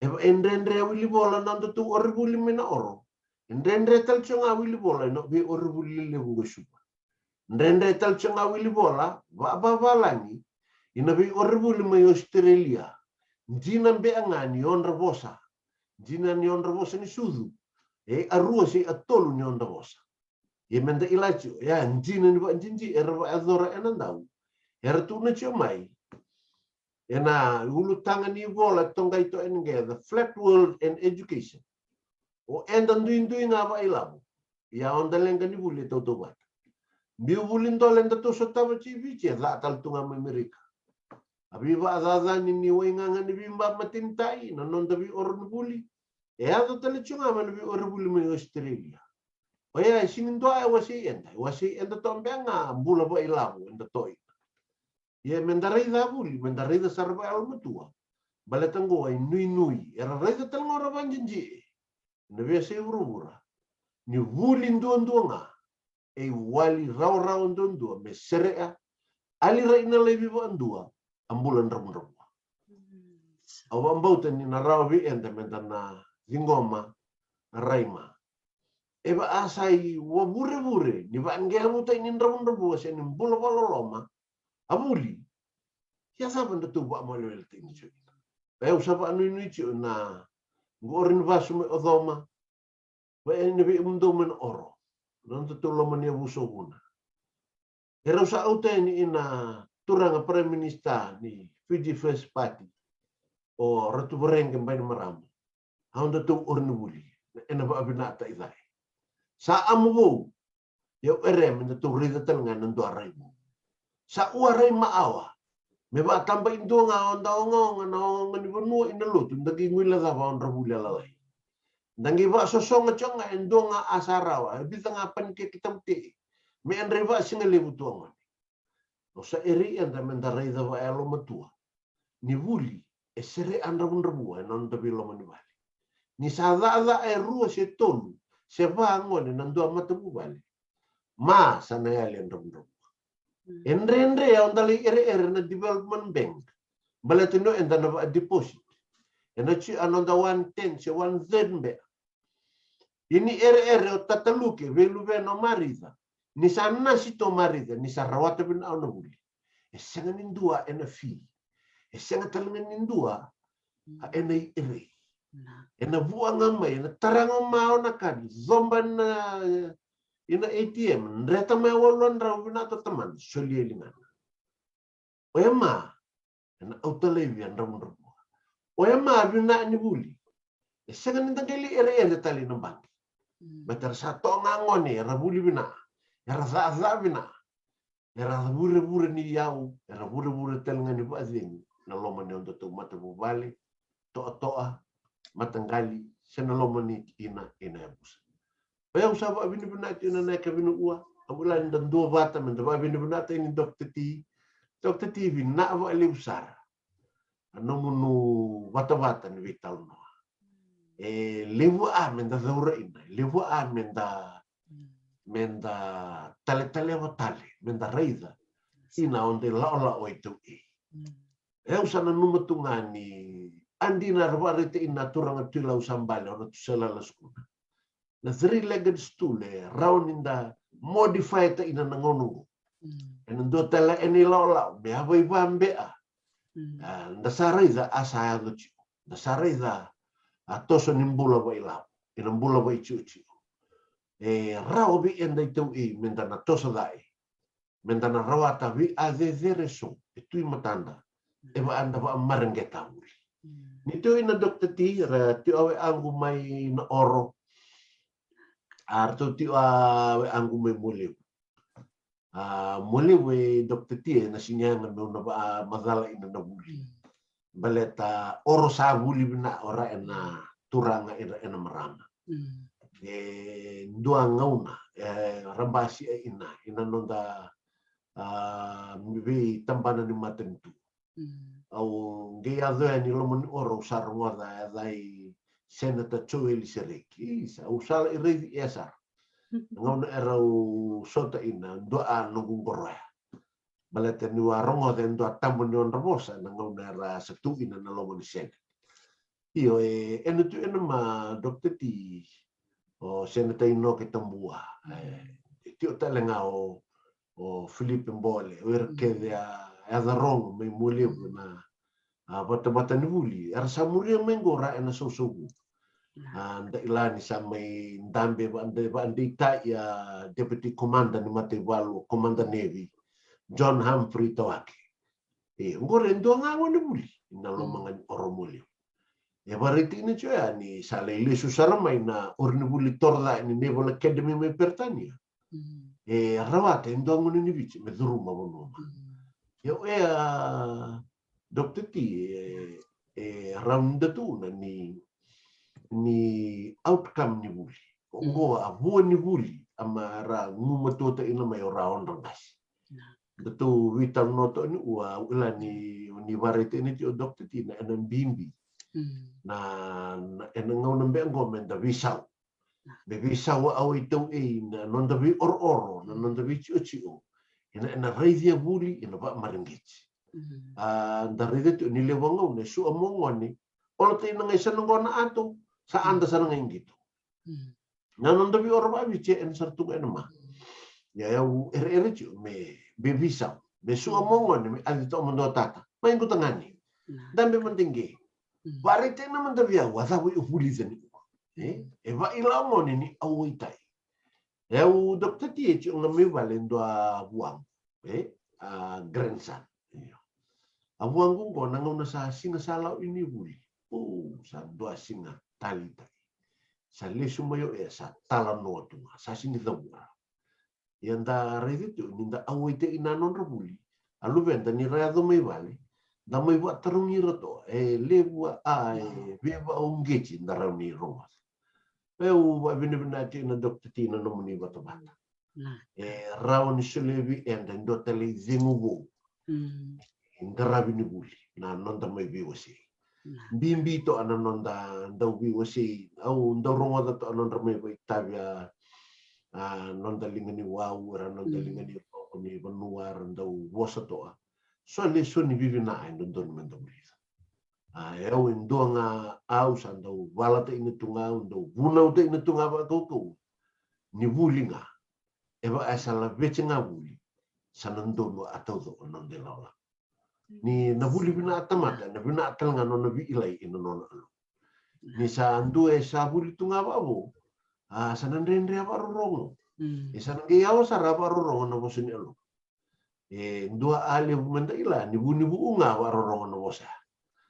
E endre wili bola nando tu orbuli mena oro. Ndendre tal chonga wili bola no be orbuli le bugo shuba. Ndendre tal chonga wili bola ba balani ina be orbuli mai Australia. Jina be angani ondra bosa. Jina ni ondra bosa ni sudu. E arua si atolu ni ondra bosa. Ye menda ilacho ya jina ni ba jinji erba adora enandau. Era tu na chomai. Ena ulu tanga ni bola tonga ito engge the flat world and education. O endan duindu ngaba ilabu. Ya onda lenga ni buli toto bat. Biu bulin to lenda to sotaba chi biche la tal tunga Amerika. Abi ba zaza ni wenga ni bimba matintai na non dabi orun buli. E ato tele chunga man bi orun buli me Australia. O ya sinin to ai wasi enda to benga bula ba ilabu enda toi. Ye mendarai da buli mendarai da sarba al mutua. Balatango ai nui era reza telngora banjinji. Navia se urubura. Ni wuli nduanga. E wali rau ndua me serea. Ali raina lebi ba ndua. Ambulan ramu. Awam bauta ni narawi enda mentana zingoma raima. Eba asai wa bure. Ni ba ngea muta ini ramu se ni bula loma. Abuli. Ya saban tu ba malwel tingi chu. Usapa anu chu na ngorin basu me odoma. Wa ene men oro. Non tu loma ni abuso guna. Era usa auta ni ina turanga prime minister ni Fiji First Party. O ratu bereng kembali maram. Haunda tu ornubuli. Ena ba abinata idai. Sa amu yo ere men tu rida telngan ndo araimu. Sa uarai maawa. Me ba tamba indo nga onda nga ni bonu ina lutu ndagi ngwila da ba ondra bula lalai. Ndangi ba sosonga chonga endo nga asarawa. Bita nga pan ke kitamti. Me andre ba singa lebu tuangan. No sa eri anda mendarai da ba elo matua. Ni buli e sere andra bundra non da bilo mani bali. Ni sada e rua se tolu se va ngone nando matabu bali. Ma sana yali andra bundra. Endre ya ondali ere na development bank. Balatino enda na deposit. Enachi anonda 110 se 1 be. Ini ere o tataluke velu no marida. Ni sana sito marida ni sarawata bin auna buli. E senga nindua ena fi. E senga talenga nindua ena ere. Ena buanga mai ena taranga maona kan zomba na ina ATM nreta me wolon ra bina to teman solie lingan. Oema ena autolevian ramun. Oema bina ni buli. E senga nindangeli ere tali nambang. Betar satu ngangoni rabuli bina. Era za bina. Era bure ni yau, era bure telenga ni bazing. Na loma ni untuk tu mata bubali, toa matanggali, sena loma ni ina busa. Paya usaba abini bina ina naik abini ua. Abulan dan dua bata mendaba abini bina ini Dr. T. Dr. T bina ava ali usara. Anomunu bata ni vital no. Lewu a menda zaura ina, lewu a menda tale menda reida ina onde la oito usana numa tungani andina rwarete ina turanga tula usambale ona tusela la skuna na three-legged stool round in the modified ina nangono en do tala eni la me ava ibambe nda saraiza asa luchi na sarida atoso nimbula ba ila inambula ba ichuchi rao bi enda itu mentana tosa dai mentana rawata bi azezere so itu matanda eba anda ba marengeta uli nito ina dokter ti ra ti awe angu mai na oro arto ti awe angu mai mulio mulio we dokter ti na sinyanga no na ba mazala ina na buli baleta oro sa buli bina ora ena turanga ena marama dua ngauna rambasi ina nonda mi tampana ni matentu au gea ni lomon oro sarunga dai senata choeli sereki sa usala iri esa ngauna era sota ina doa nungu goroya baleta ni warongo den doa tambo ni on rabosa ngauna era satu ina na lomon sen io enu tu enu ma dokter ti o senata ino ke tambua ti o talenga o Filipe Mbole o erke a darong mai mulio na bata ni buli ar sa mulio mengora ena sosogu anda ilani sa mai ndambe ba andita ya deputy commander ni Matevalu commander navy John Humphrey Tawaki ngore ndo ngawo ni buli na lo mangan oro mulio bariti ni choya ni sale ile susara mai na orni buli torda ni Naval Academy mai pertania rawate ndo ngoni ni bici me duruma bono yo dokter ti round tu na ni outcome ni buli ngo abu ni buli amara ngumatoto ina mai ora on rangas betu witam noto ni ula ni barite ni dokter ti na bimbi na ngau nambe ngomen da visau be visau au itu na nonda vi oro na nonda vi chiu ina raizia buli ina ba maringich dari itu ni lewangau ne su amongoni olo te ina ngai sanongona ato sa anda sana ngai gitu na nonda vi oro ba vi che en sartu ena ma ya chiu me be visau be su amongoni me adito mondotata main ku tangani dan be mentinggi barite na mandavia wasa wi ufulizani eva ilangoni ni awitai eu dokter ti ci ngami valendo a buang grandson abuang ko nangau na sa singa sala ini buli sa dua singa talita sa lesu mayo sa talano tu sa singa tabura yanda redito ninda awite inanon rabuli alu venta ni reado mai vale da mai buat terungira to lewa beba ongechi ndarani roma eu va bene ti na dokter ti na nomuni batobata rauni sulevi enda ndo tele zingugo ndarabi ni buli na nonda mai biwasi bimbi to ana nonda ndau biwasi au ndorongo to anonda mai bai tabia nonda lingani wau ra nonda lingani ko mi banuar ndau wosa to so le soni vivi na ai ndon mendo brisa eu indonga au sandau valata ina tunga ndo buna uta ina tunga ba ko ni bulinga eba asala vechinga buli sanandono atau do nonde lawa ni na buli bina atamata na bina atalanga no na bi ilai ina no ni sa andu esa buli tunga babo sanandendre ba rongo sanange yawa sara ba rongo na bosini alo ndua ali menda ila ni buni bu unga ba rongo na bosa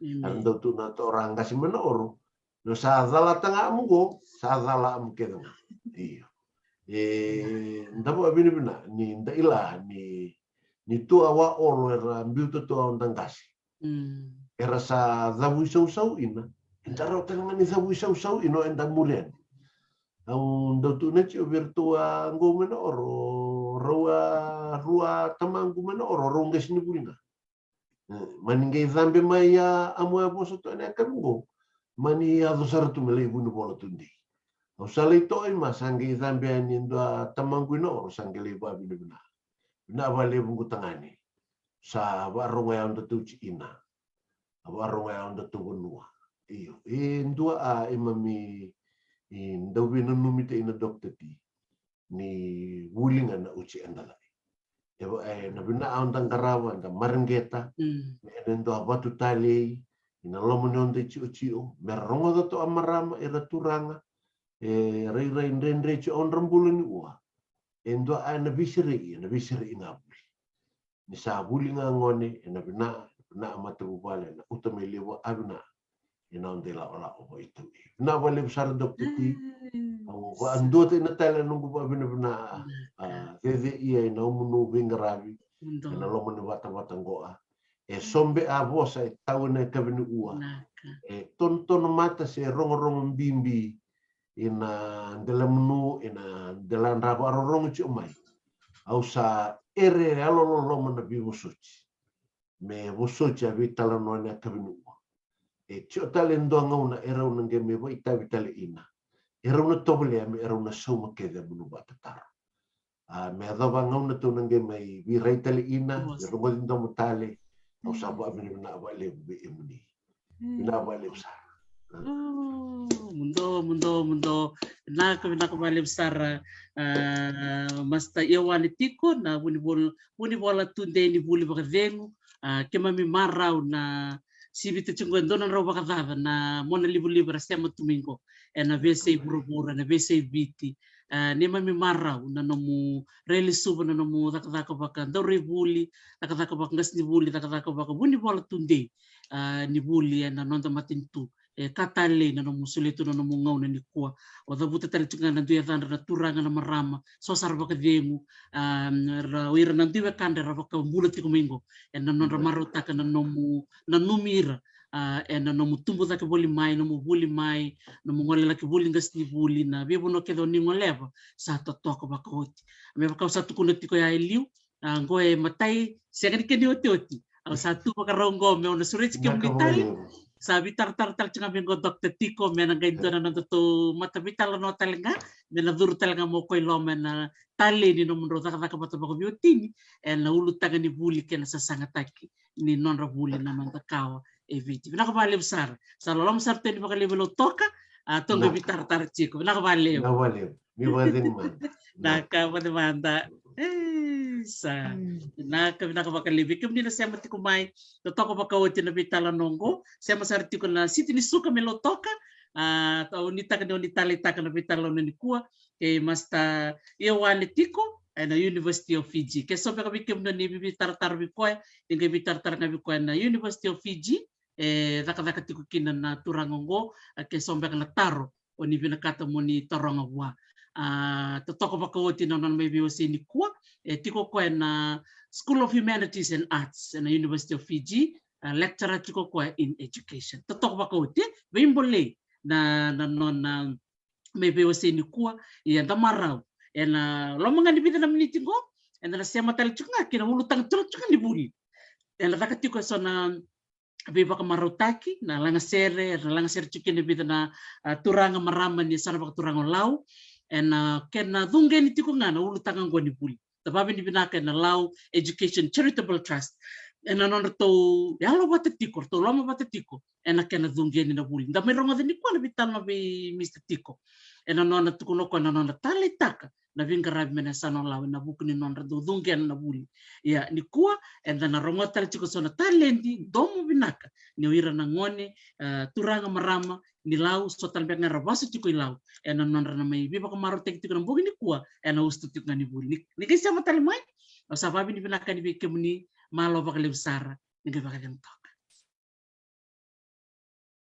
ando tu na to orang kasih mana oro no sa zala tanga amugo sa zala amkedang iyo ndabo abini bina ni nda ila ni tu awa oro era mbiuto tu ondang kasi era sa zabu sau ina ndaro tanga ni zabu sau ino enda mulian au ndo tu na chi virtua ngomena oro rua tamangu mena oro ronges ni bulina maningay zambe maya amo aposo to na kango mani adosar tu mele bunu bola tundi au sale to ai masangay zambe ani ndo tamangwino o sangele ba bina na vale bungu tangani sa warunga ya ndo tu ina warunga ya ndo tu bunua iyo ndo imami ndo bino numite ina dokter ti ni wulinga na uci andala na bina ang karawan da marengeta endo abatu tali ina lomo ne onde cio merongo to amarama era turanga rei ndendre cio on rambulu ni ua endo ana bisiri ngabuli ni sabuli ngone ena bina amatu vale na utamelewa abna ina onde la ola o itu na vale besar dokter ti au ando te na tele nungu bina veve ia ina umunu bingaravi ina lomo ne wata ngoa sombe a vosa e taune kavini ua ton mata se rongo bimbi ina delamnu ina delan rabo rongo ci mai au sa ere alolo mana bi vosuci me vosuci avitala no ne kavini ua ci talendo ngona era una ngeme voi tavitale ina era una tobole me era una soma ke de bunu batatar me adova ngona to ngeme vi reitale ina rongo dindo mutale au sabu abini na wale be imuni na wale besar mundo na wale besar masta iawani tiko na buni bola tunde ni buli bakavengu kema mi marau na sibita chungwendona ro bakadava na mona libu rasema tumingo na vese burubura na vese biti nema mi marau na nomu reli suba na nomu takadaka baka ndore buli takadaka baka ngas ni buli takadaka baka buni bola tunde ni buli na nonda matintu katale na nomu suletu na nomu ngau na nikua o da buta tali tunga na duya thanda na turanga na marama so sar baka vengu ra wira na duya kanda ra baka mbula tiko mingo na nonda marotaka na nomu na numira na nomu tumbu taka boli mai nomu buli mai nomu ngole laki buli ngas ni buli na bebo no kedo ni ngoleva sa totoko baka hoti me baka satu kuna tiko ya eliu ngoe matai segani keni oti al satu baka rongo me ona surich ke mitai sabi tar chinga bengo dokter tiko me na gaito na to mata vital no talenga me na duru talenga mo koi lo me na tali ni no mundro taka bata baka biotini na ulu taga ni buli ke na sasanga taki ni non ra buli na manta kawa eviti na kabale besar salolom sarte ni baka lebelo toka tonga vitar chiko na kabale mi wadin man na ka manda sa na baka lebi kem ni na sema tiko mai to toko baka wote na vitala nongo sema sarti ko na siti ni suka melo toka to ni taka ni tali taka na vitala no ni kua e masta iawani tiko na University of Fiji ke so baka bikem no ni bitar bikoy ni bitar bikoy na University of Fiji daka tiko kina na turangongo ke so baka na taro o ni binakata mo ni toronga wa toko baka wote na may biwasi ni kua tiko ko na School of Humanities and Arts na University of Fiji lecturer tiko ko in education toko baka wote bimbole na may biwasi ni kua ya damarau na lo mga nibida na minitingo na sema tali chunga kina ulutang chunga ni buli na tiko so na beba kamarutaki na langasere chukene bida na turanga marama ni sana baka turanga lau kena dunge ni tiko ngana ulutanga ngoni buli tababi ni binaka na lau Education Charitable Trust na non to yalo bata tiko to loma bata tiko na kena dunge ni na buli nda meronga ni ko na bitama be Mr. Tiko na non tuko no ko na non tali taka na vinga rabi mena sana lau na buku ni non do dunge na buli ya ni kuwa na ronga tali tiko so na talendi domo binaka ni oira na ngone turanga marama ni lau so talbe nga rabasu tiko ilau na non na mai biba ko maro tek tiko na bugi ni kuwa na ustu tiko ni buli ni kisa matali mai o sababi ni binaka ni bikemni malo baka lebsara ni baka dem